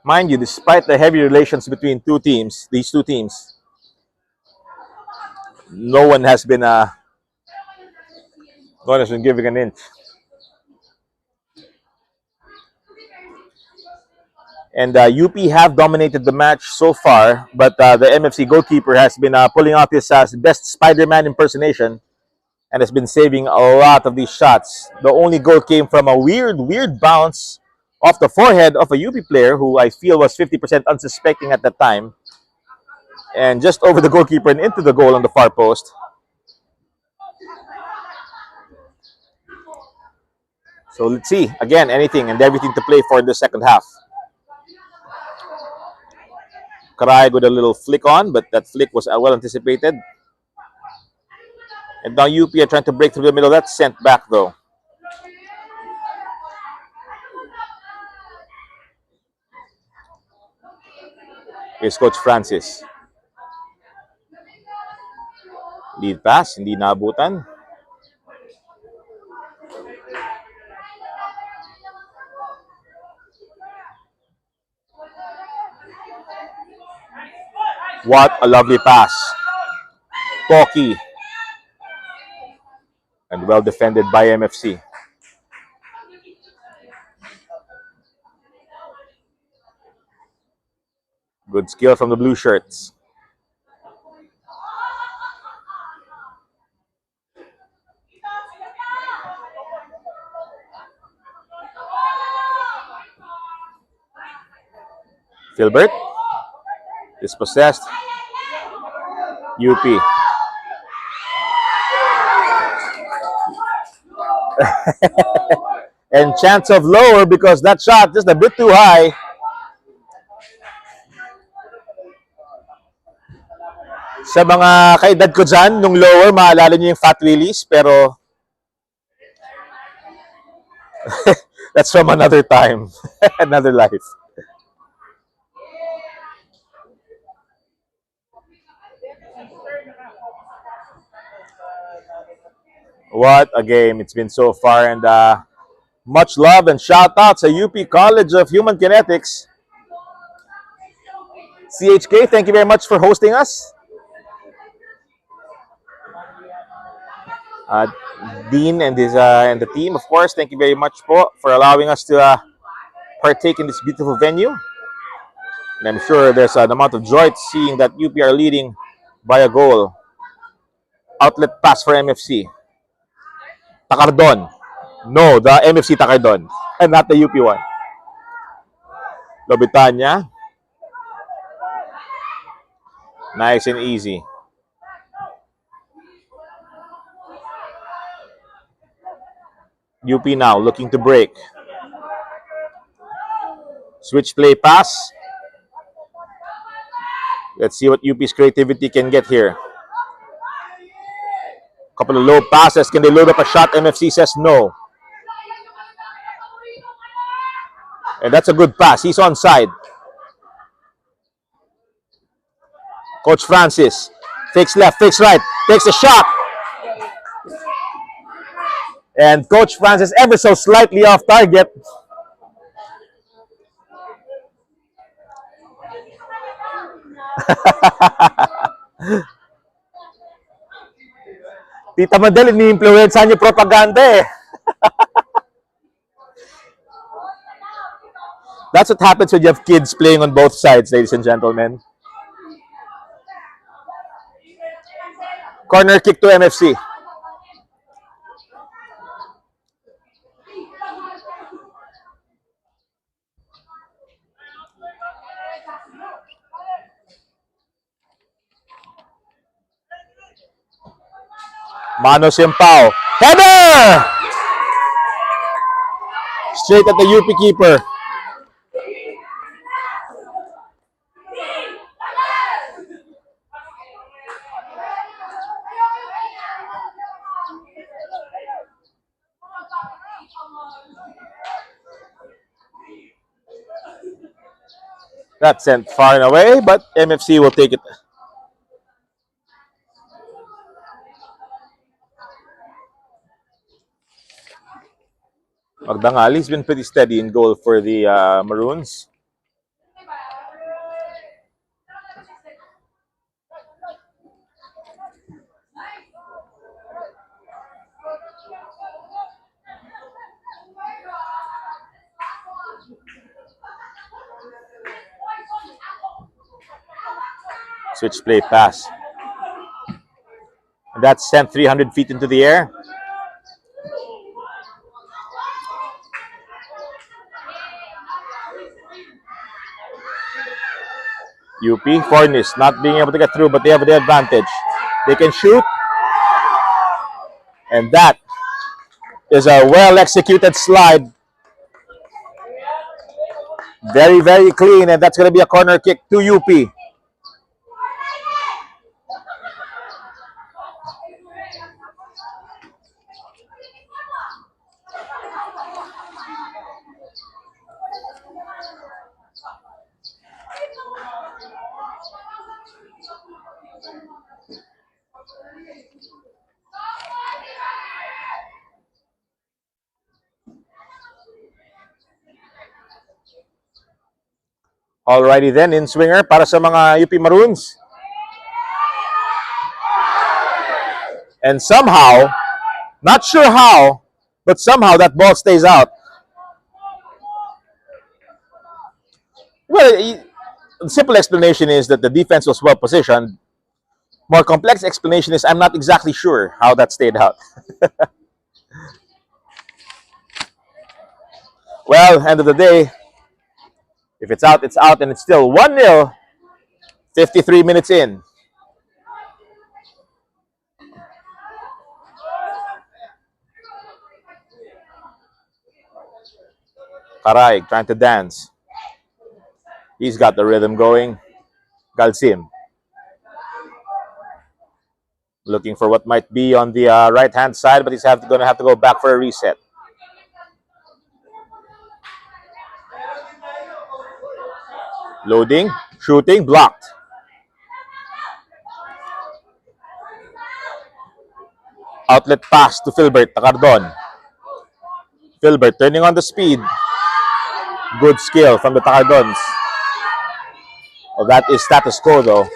A: Mind you, despite the heavy relations between these two teams, no one has been giving an inch. And UP have dominated the match so far, but the MFC goalkeeper has been pulling out his best Spider-Man impersonation and has been saving a lot of these shots. The only goal came from a weird bounce off the forehead of a UP player who I feel was 50% unsuspecting at that time. And just over the goalkeeper and into the goal on the far post. So let's see. Again, anything and everything to play for the second half. Caraig with a little flick on, but that flick was well anticipated. And now UP are trying to break through the middle. That's sent back though. Here's Coach Francis. Lead pass, hindi naabutan. What a lovely pass. Toki. And well defended by MFC. Good skill from the blue shirts. Filbert is possessed. UP. And chance of lower because that shot just a bit too high. Sa mga kaedad ko dyan, nung lower, maalala nyo yung Fat Willies, pero that's from another time, another life. What a game it's been so far, and much love and shout out to UP College of Human Kinetics. CHK, thank you very much for hosting us. Dean and his and the team, of course, thank you very much for allowing us to partake in this beautiful venue. And I'm sure there's an amount of joy seeing that UP are leading by a goal. Outlet pass for MFC. Takardon. No, the MFC Takardon. And not the UP one. Lobitanya. Nice and easy. UP now looking to break. Switch play pass. Let's see what UP's creativity can get here. Couple of low passes. Can they load up a shot? MFC says no. And that's a good pass. He's onside. Coach Francis fakes left, fakes right, takes a shot. And Coach Francis ever so slightly off target. Tita Madel, ini-influensa niyo propaganda eh. That's what happens when you have kids playing on both sides, ladies and gentlemen. Corner kick to MFC. Mano Simpao. Header! Straight at the UP keeper. That's sent far and away, but MFC will take it. Magdangali has been pretty steady in goal for the Maroons. Switch play pass. And that's sent 300 feet into the air. UP, Fornis not being able to get through, but they have the advantage. They can shoot. And that is a well-executed slide. Very, very clean, and that's going to be a corner kick to UP. Alrighty then, in swinger para sa mga UP Maroons. And somehow, not sure how, but somehow that ball stays out. Well, the simple explanation is that the defense was well positioned. More complex explanation is I'm not exactly sure how that stayed out. Well, end of the day, if it's out, and it's still 1-0, 53 minutes in. Karaig trying to dance. He's got the rhythm going. Galsim looking for what might be on the right-hand side, but he's going to have to go back for a reset. Loading, shooting, blocked. Outlet pass to Filbert Takardon. Filbert turning on the speed. Good skill from the Takardons. Well, that is status quo though.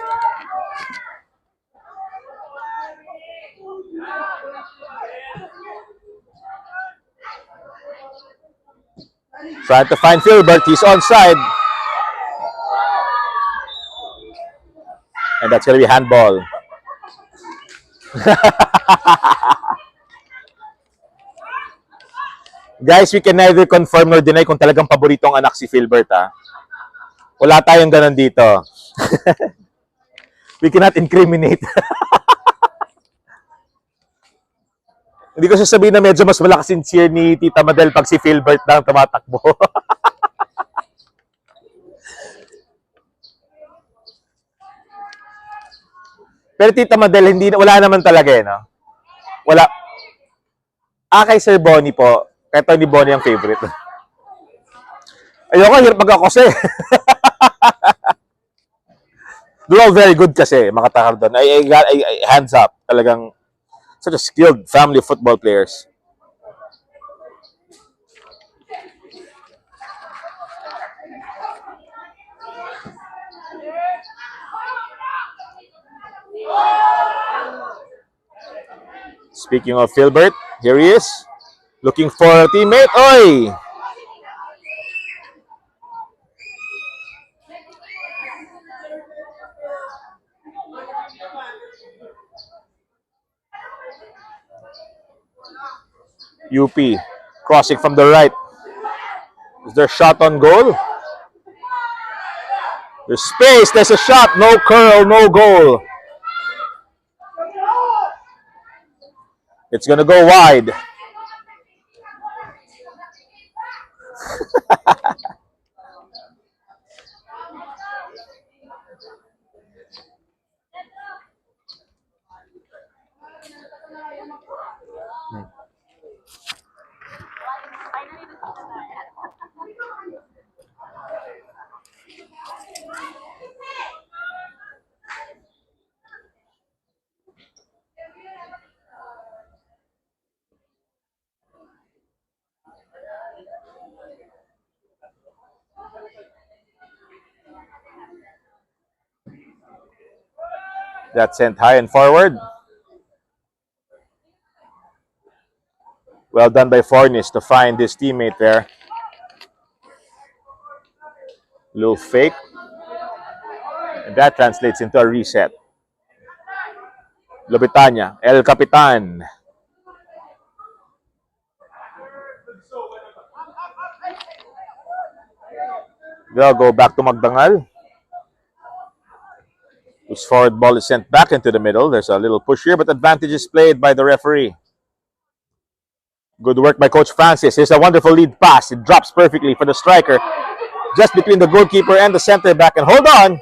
A: Trying to find Filbert. He's onside. And that's going to be handball. Guys, we can neither confirm nor deny kung talagang paborito ang anak si Filbert. Wala tayong ganun dito. We cannot incriminate. Hindi ko sasabihin na medyo mas malakas yung cheer ni Tita Madel pag si Filbert na ang tumatakbo. Pero Tita Madel, wala naman talaga no? Wala. Kay Sir Bonnie po. Kaya Tony Bonnie ang favorite. Ayoko, hirap mag-akose. They're all very good kasi, mga Takardon. Hands up. Talagang such a skilled family of football players. Speaking of Filbert, here he is. Looking for a teammate. Oy! UP crossing from the right. Is there a shot on goal? There's space. There's a shot. No curl, no goal. It's going to go wide. That's sent high and forward. Well done by Fornis to find his teammate there. Little fake. And that translates into a reset. Lobitanya, El Capitan. They'll go back to Magdangal. Whose forward ball is sent back into the middle. There's a little push here, but advantage is played by the referee. Good work by Coach Francis. Here's a wonderful lead pass. It drops perfectly for the striker. Just between the goalkeeper and the center back. And hold on.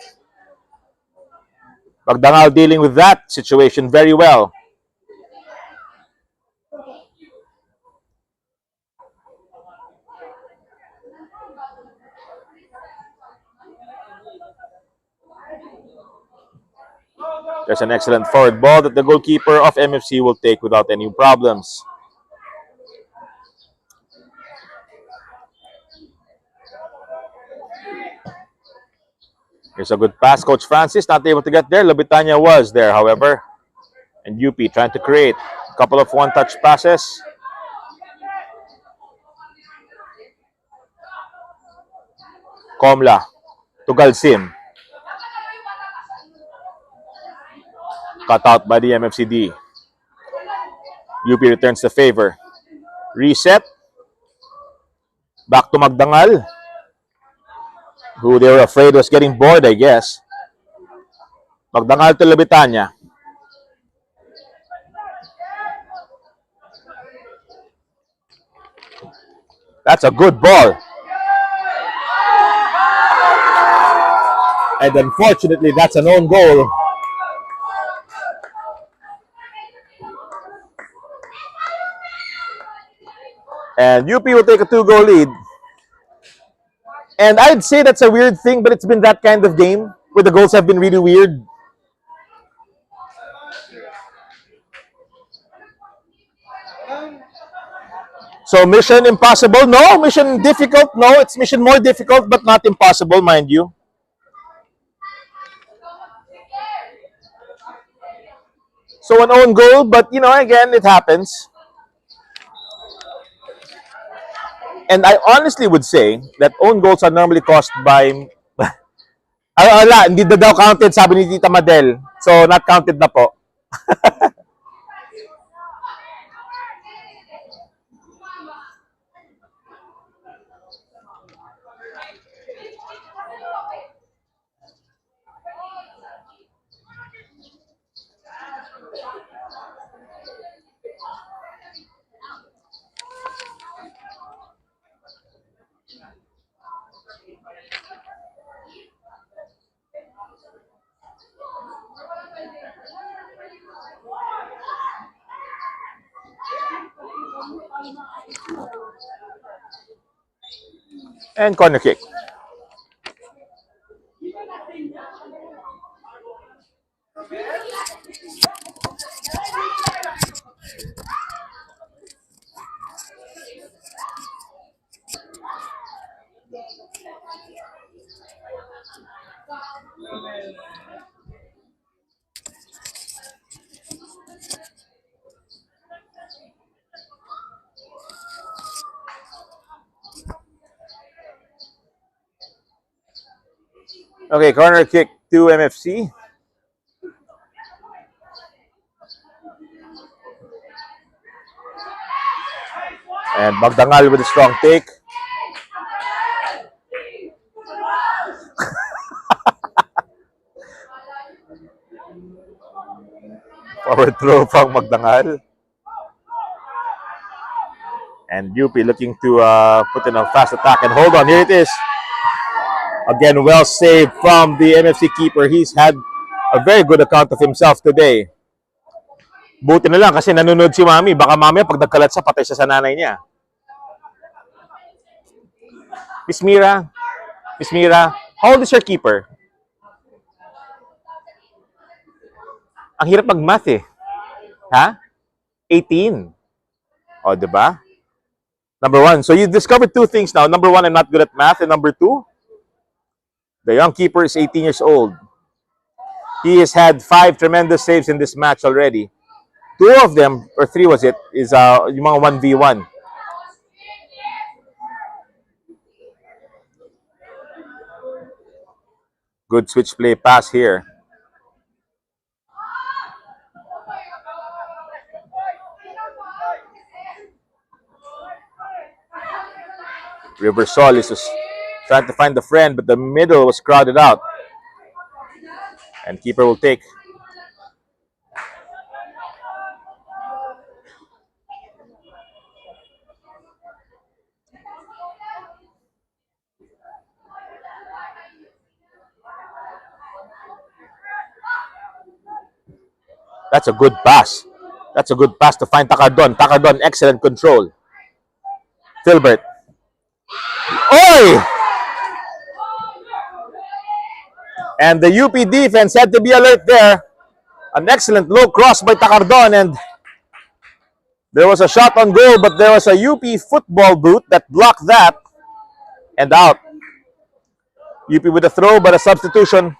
A: Magdangal dealing with that situation very well. There's an excellent forward ball that the goalkeeper of MFC will take without any problems. Here's a good pass. Coach Francis not able to get there. Lobitanya was there, however. And UP trying to create a couple of one-touch passes. Komla to Galsim. Cut out by the MFCD. UP returns the favor. Reset. Back to Magdangal, who they were afraid was getting bored, I guess. Magdangal to Lobitanya. That's a good ball. And unfortunately, that's an own goal. And UP will take a 2-goal lead. And I'd say that's a weird thing, but it's been that kind of game where the goals have been really weird. So mission impossible? No. Mission difficult? No. It's mission more difficult, but not impossible, mind you. So an own goal, but again, it happens. And I honestly would say that own goals are normally caused by... wala, hindi na daw counted, sabi ni Tita Madel. So, not counted na po. And corner kick. Okay, corner kick to MFC. And Magdangal with a strong take. Forward throw from Magdangal. And UP looking to put in a fast attack. And hold on, here it is. Again, well saved from the MFC keeper. He's had a very good account of himself today. Buti na lang kasi nanonood si Mami. Baka mamaya pag nagkalat siya, patay siya sa nanay niya. Miss Mira, how old is your keeper? Ang hirap mag-math eh. Ha? 18. O, diba? Number one. So you discovered two things now. Number one, I'm not good at math. And number two, the young keeper is 18 years old. He has had 5 tremendous saves in this match already. 2 of them, or 3 was it, is yung mga 1v1. Good switch play pass here. Riversol is just trying to find the friend, but the middle was crowded out. And keeper will take. That's a good pass. That's a good pass to find Takardon. Takardon, excellent control. Filbert. Oi! And the UP defense had to be alert there. An excellent low cross by Takardon, and there was a shot on goal, but there was a UP football boot that blocked that, and out. UP with a throw, but a substitution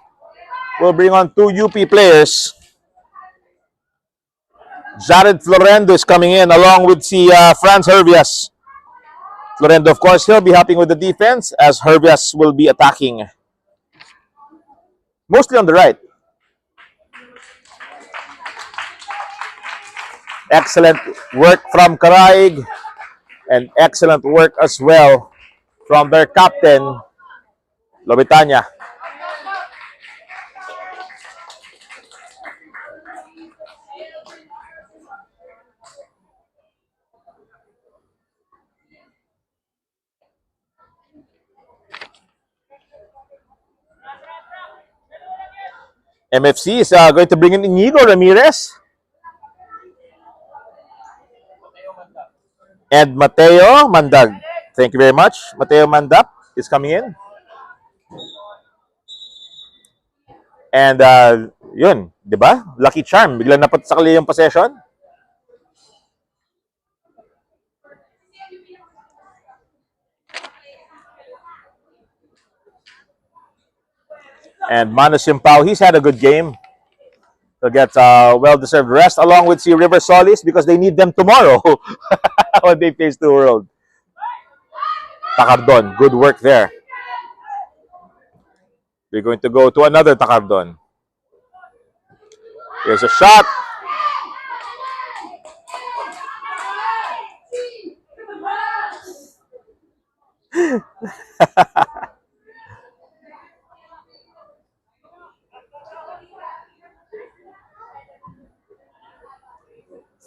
A: will bring on 2 UP players. Jared Florendo is coming in along with Franz Hervias. Florendo, of course, he'll be helping with the defense as Hervias will be attacking. Mostly on the right. Excellent work from Karaig and excellent work as well from their captain, Lobitanya. MFC is going to bring in Inigo Ramirez and Mateo Mandag. Thank you very much. Mateo Mandag is coming in. And yun, di ba? Lucky charm. Biglang napatsakali yung possession. And Mano Simpao, he's had a good game. He'll get well-deserved rest along with si River Solis because they need them tomorrow when they face the world. Takardon, good work there. We're going to go to another Takardon. Here's a shot.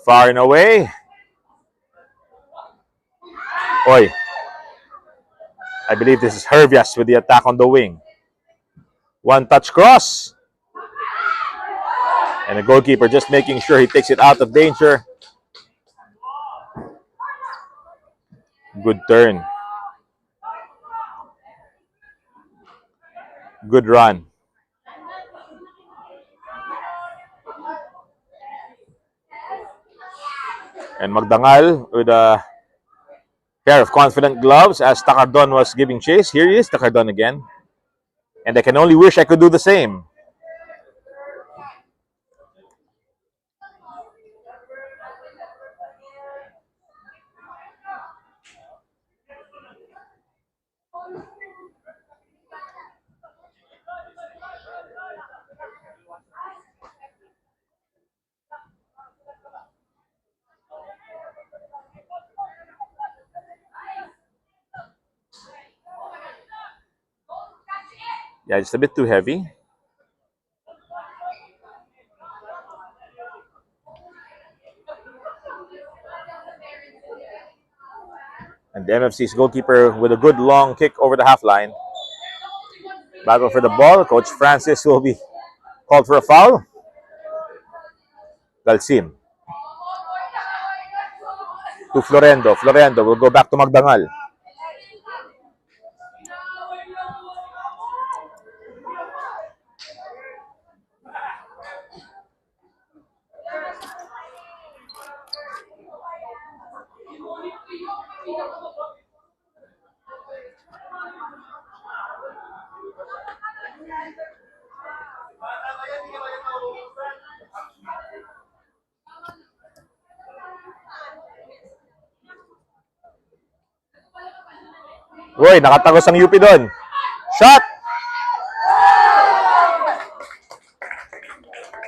A: Far and away. Oi. I believe this is Hervias with the attack on the wing. One touch cross. And the goalkeeper just making sure he takes it out of danger. Good turn. Good run. And Magdangal with a pair of confident gloves as Takardon was giving chase. Here he is, Takardon again. And I can only wish I could do the same. Yeah, just a bit too heavy. And the MFC's goalkeeper with a good long kick over the half line. Battle for the ball. Coach Francis will be called for a foul. Galsim. To Florendo. Florendo will go back to Magdangal. Uy, nakatagos ang UP doon. Shot!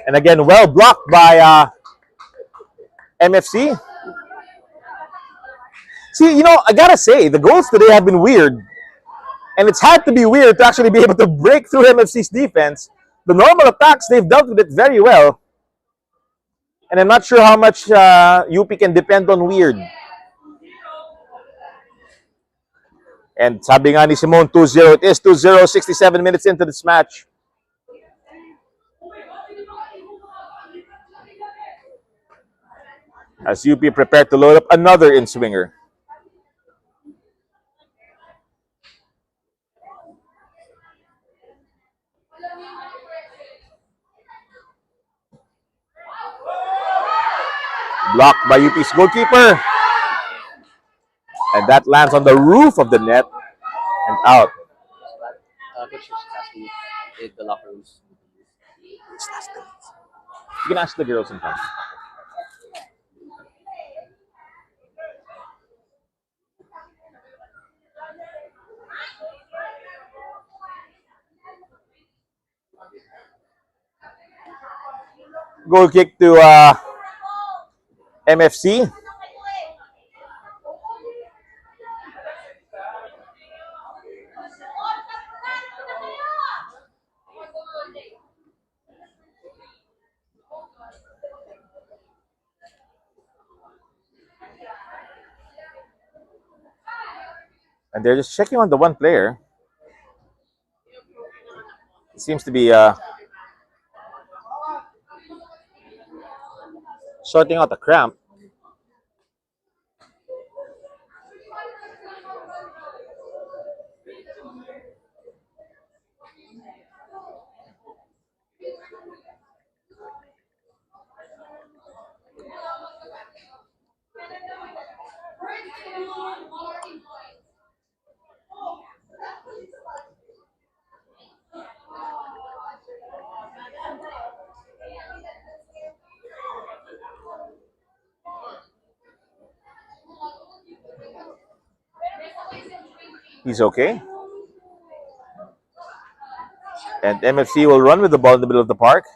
A: And again, well blocked by MFC. See, you know, I gotta say, the goals today have been weird. And it's had to be weird to actually be able to break through MFC's defense. The normal attacks, they've dealt with it very well. And I'm not sure how much UP can depend on weird. And sabi nga ni Simone, 2-0. It is 2-0, 67 minutes into this match. As UP prepared to load up another in-swinger. Blocked by UP's goalkeeper. And that lands on the roof of the net and out.
B: Coach was asking if the locker rooms.
A: You can ask the girls in front. Goal kick to MFC. And they're just checking on the one player. It seems to be sorting out a cramp. He's okay. And MFC will run with the ball in the middle of the park.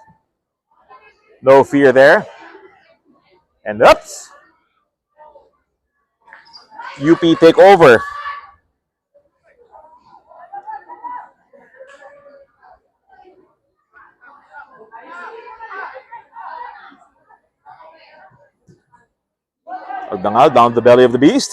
A: No fear there. And ups. UP take over. Agdangal down the belly of the beast.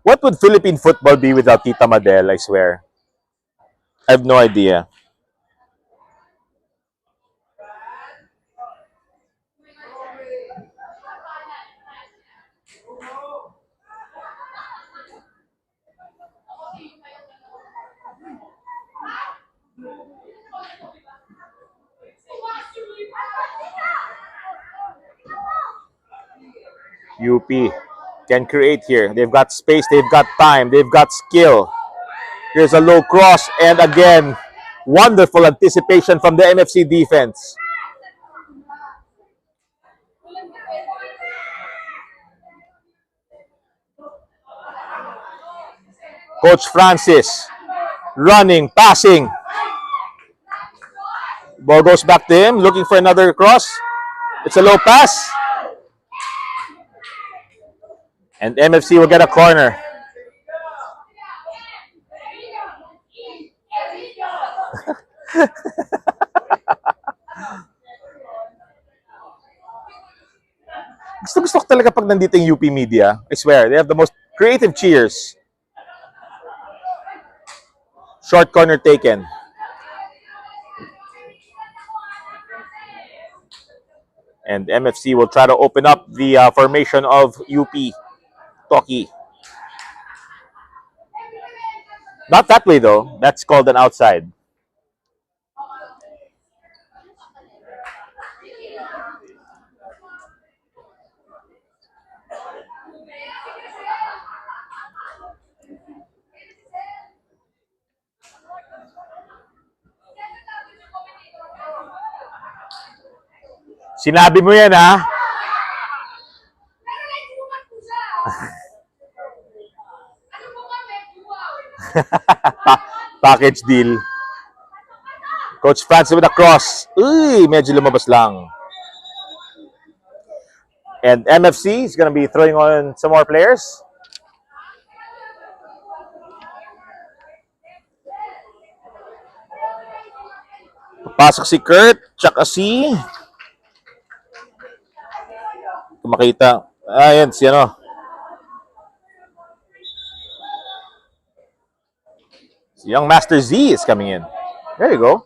A: What would Philippine football be without Tita Madel, I swear? I have no idea. UP can create here. They've got space, they've got time, they've got skill. Here's a low cross, and again, wonderful anticipation from the MFC defense. Coach Francis running, passing. Ball goes back to him, looking for another cross. It's a low pass. And MFC will get a corner. Gusto ko talaga pag nandito yung UP media. I swear, they have the most creative cheers. Short corner taken. And MFC will try to open up the formation of UP Toki. Not that way though. That's called an outside. Sinabi mo yan, ha? Package deal. Coach Francis with a cross. Uy, medyo lumabas lang. And MFC is going to be throwing on some more players. Pasok si Kurt, tsaka si... Kung makita. Ayan, si ano. Si Young Master Z is coming in. There you go.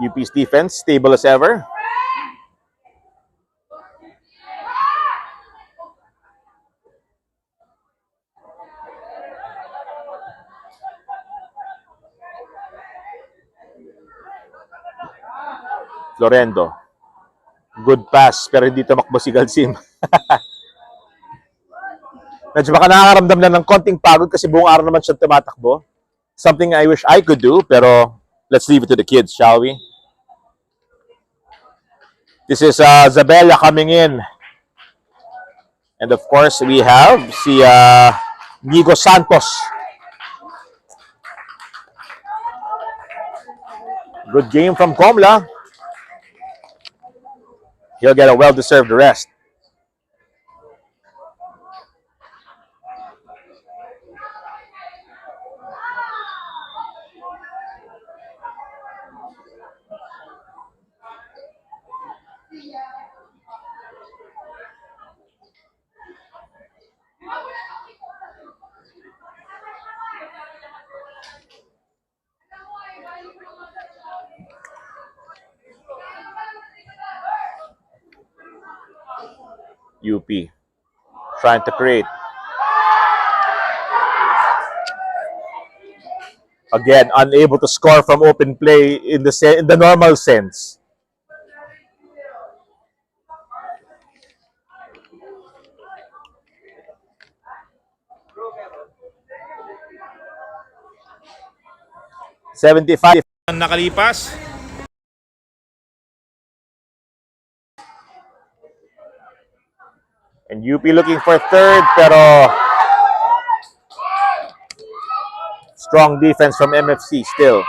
A: UP's defense, stable as ever. Florendo. Good pass, pero hindi tumakbo si Galsim. Medyo baka nakakaramdam na ng konting pagod kasi buong araw naman siya tumatakbo. Something I wish I could do, pero let's leave it to the kids, shall we? This is Zabella coming in. And of course, we have si Nigo Santos. Good game from Comla. He'll get a well-deserved rest. UP trying to create. Again, unable to score from open play in the normal sense. $75 nakalipas. And UP looking for third, pero strong defense from MFC still.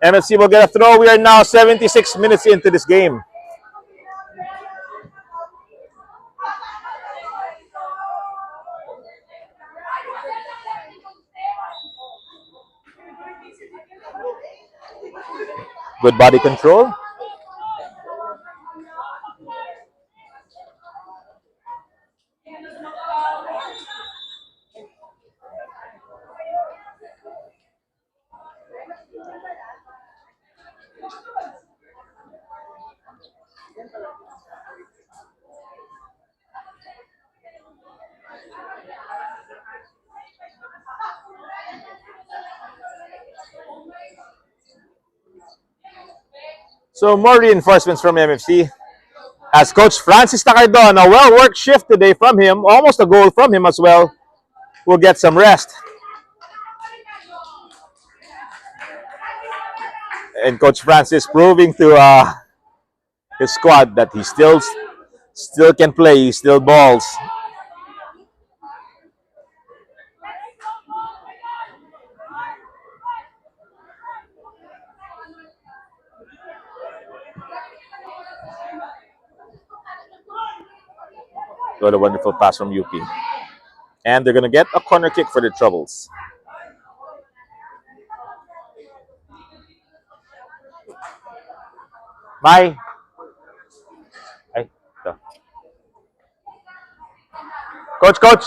A: MFC will get a throw. We are now 76 minutes into this game. Good body control. So more reinforcements from MFC. As Coach Francis Takardon, a well-worked shift today from him, almost a goal from him as well, will get some rest. And Coach Francis proving to his squad that he still can play, he still balls. What a wonderful pass from UP. And they're going to get a corner kick for the Troubles. Bye. Ay, ito. Coach.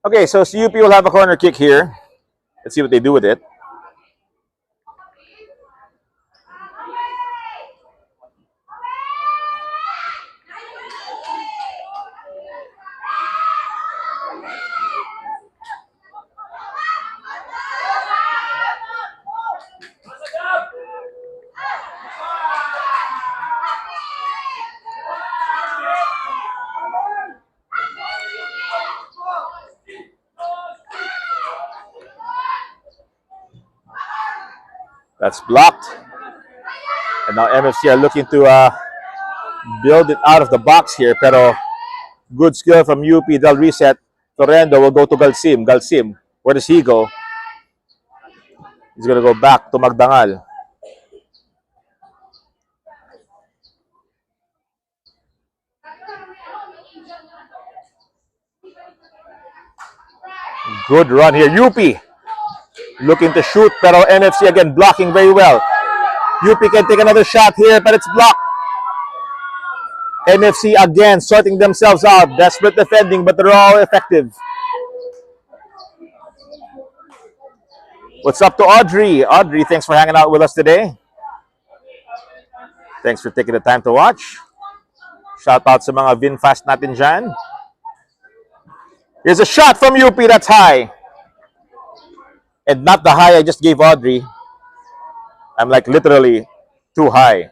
A: Okay, so UP will have a corner kick here. Let's see what they do with it. That's blocked. And now MFC are looking to build it out of the box here. Pero good skill from UP. They'll reset. Torrendo will go to Galsim. Galsim, where does he go? He's going to go back to Magdangal. Good run here. UP looking to shoot, pero MFC again blocking very well. UP can take another shot here, but it's blocked. MFC again sorting themselves out. Desperate defending, but they're all effective. What's up to Audrey? Audrey, thanks for hanging out with us today. Thanks for taking the time to watch. Shout out sa mga VinFast natin dyan. Here's a shot from UP that's high. And not the high I just gave Audrey. I'm like literally too high.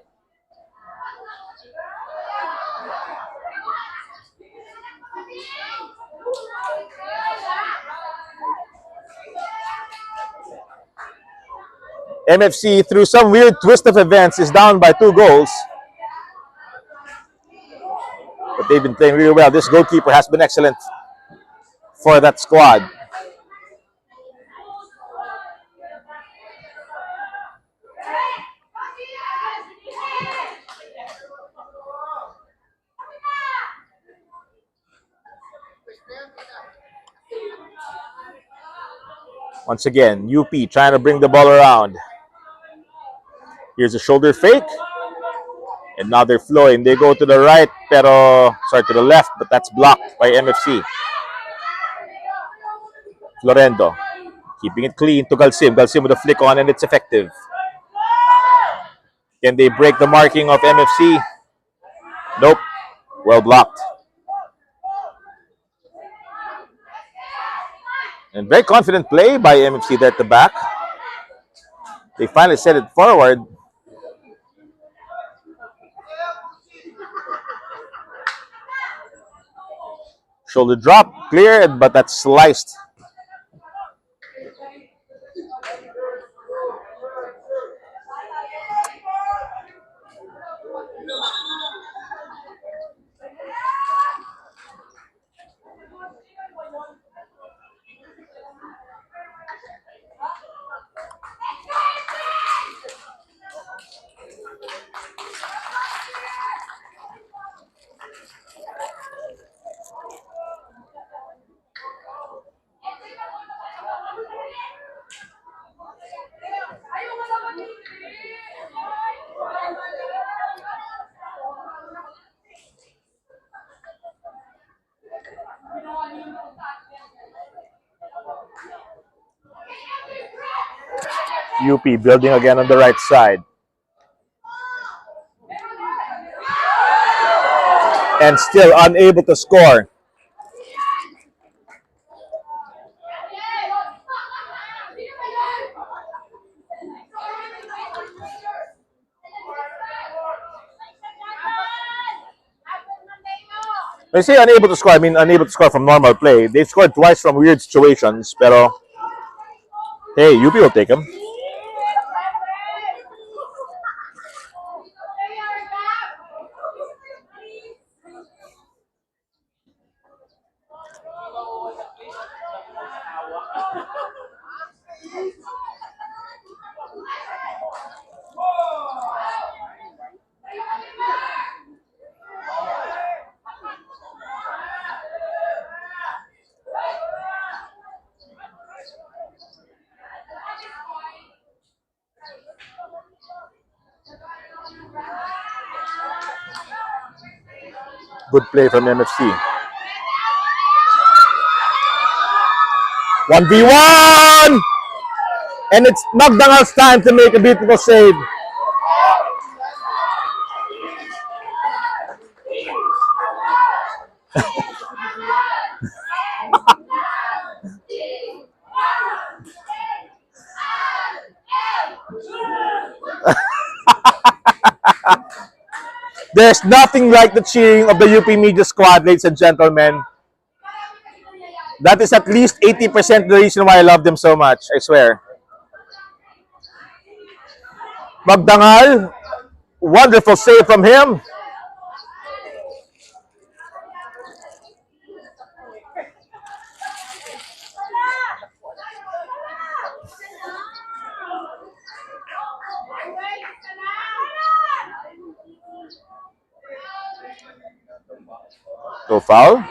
A: MFC, through some weird twist of events, is down by 2 goals. But they've been playing really well. This goalkeeper has been excellent for that squad. Once again, UP trying to bring the ball around. Here's a shoulder fake. And now they're flowing. They go to the right, pero, sorry, to the left, but that's blocked by MFC. Florendo keeping it clean to Galsim. Galsim with a flick on, and it's effective. Can they break the marking of MFC? Nope. Well blocked. And very confident play by MFC there at the back. They finally set it forward. Shoulder drop, cleared, but that's sliced. UP building again on the right side. And still unable to score. When I say unable to score, I mean unable to score from normal play. They've scored twice from weird situations, pero hey, UP will take them. Good play from MFC. 1v1! And it's Magdangal's time to make a beautiful save. There's nothing like the cheering of the UP Media Squad, ladies and gentlemen. That is at least 80% the reason why I love them so much, I swear. Magdangal, wonderful save from him. No foul.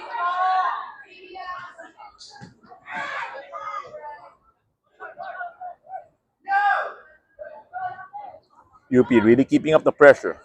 A: UP really keeping up the pressure.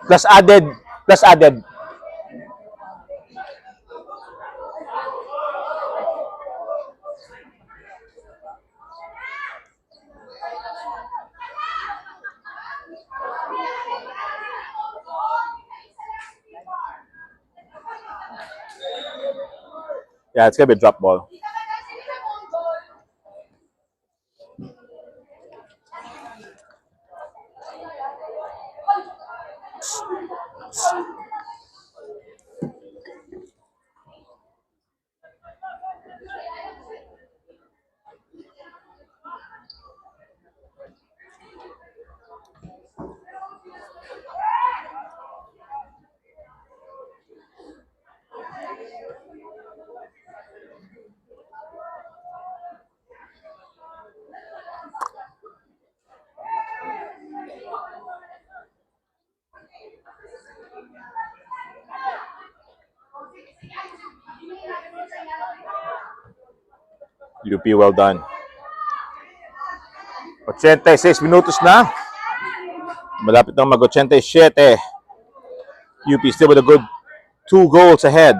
A: Plus added. Plus added. Yeah, it's gonna be a drop ball. UP, well done. 86 minutos na. Malapit na mag-87. UP still with a good 2 goals ahead.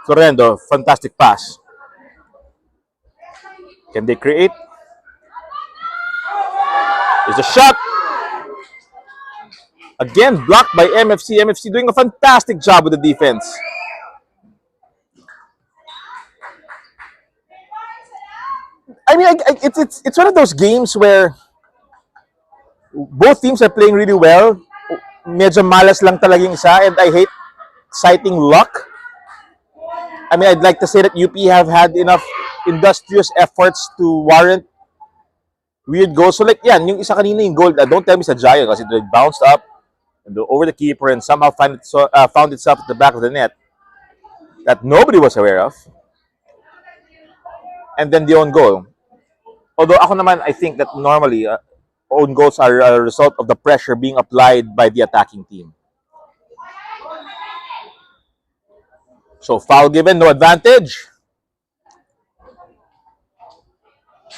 A: Florendo, fantastic pass. Can they create? There's a shot. Again, blocked by MFC. MFC doing a fantastic job with the defense. I mean, it's one of those games where both teams are playing really well. Medyo malas lang talaga yung isa, and I hate citing luck. I mean, I'd like to say that UP have had enough industrious efforts to warrant weird goals. So like, yeah, yung isa kanina yung goal, don't tell me it's a giant kasi it bounced up and over the keeper and somehow found itself at the back of the net that nobody was aware of. And then the own goal. Although ako naman, I think that normally own goals are a result of the pressure being applied by the attacking team. So foul given, no advantage.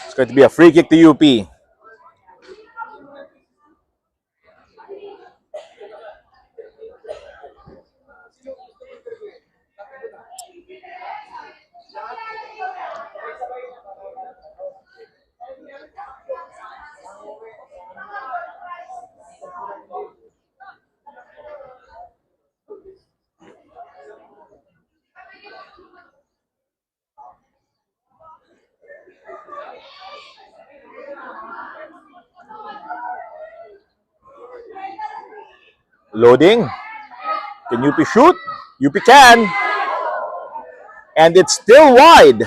A: It's going to be a free kick to UP. Loading. Can UP shoot? UP can. And it's still wide.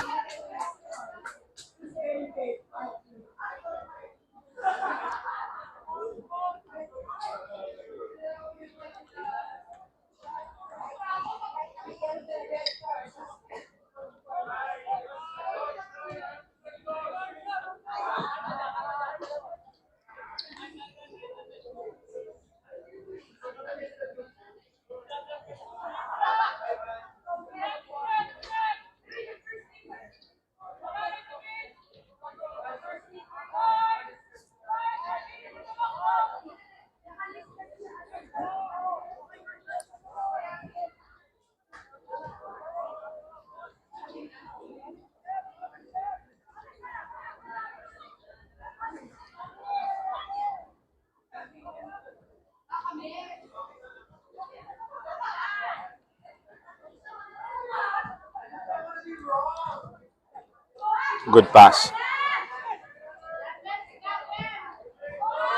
A: Good pass.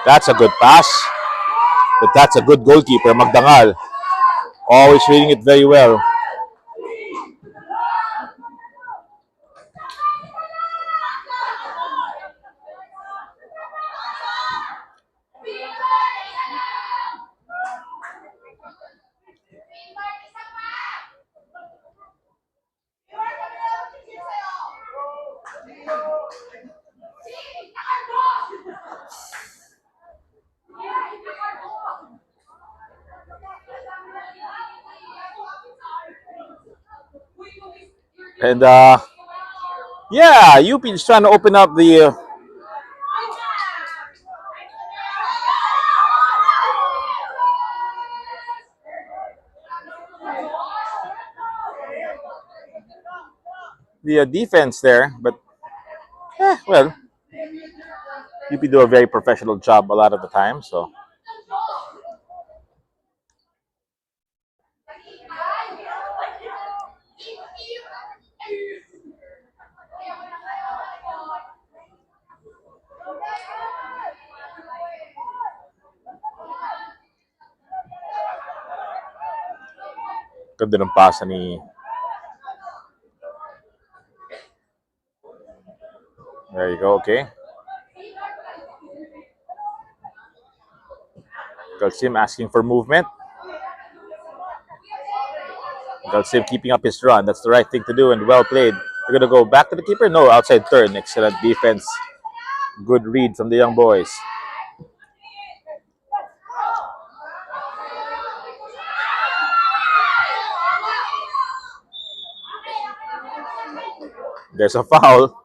A: That's a good pass. But that's a good goalkeeper, Magdangal. Always reading it very well. And yeah, UP is trying to open up the defense there, but well, UP do a very professional job a lot of the time. So ganda ng pasa ni. There you go. Okay. Galsim asking for movement. Galsim keeping up his run. That's the right thing to do and well played. They're going to go back to the keeper? No, outside turn. Excellent defense. Good read from the young boys. There's a foul.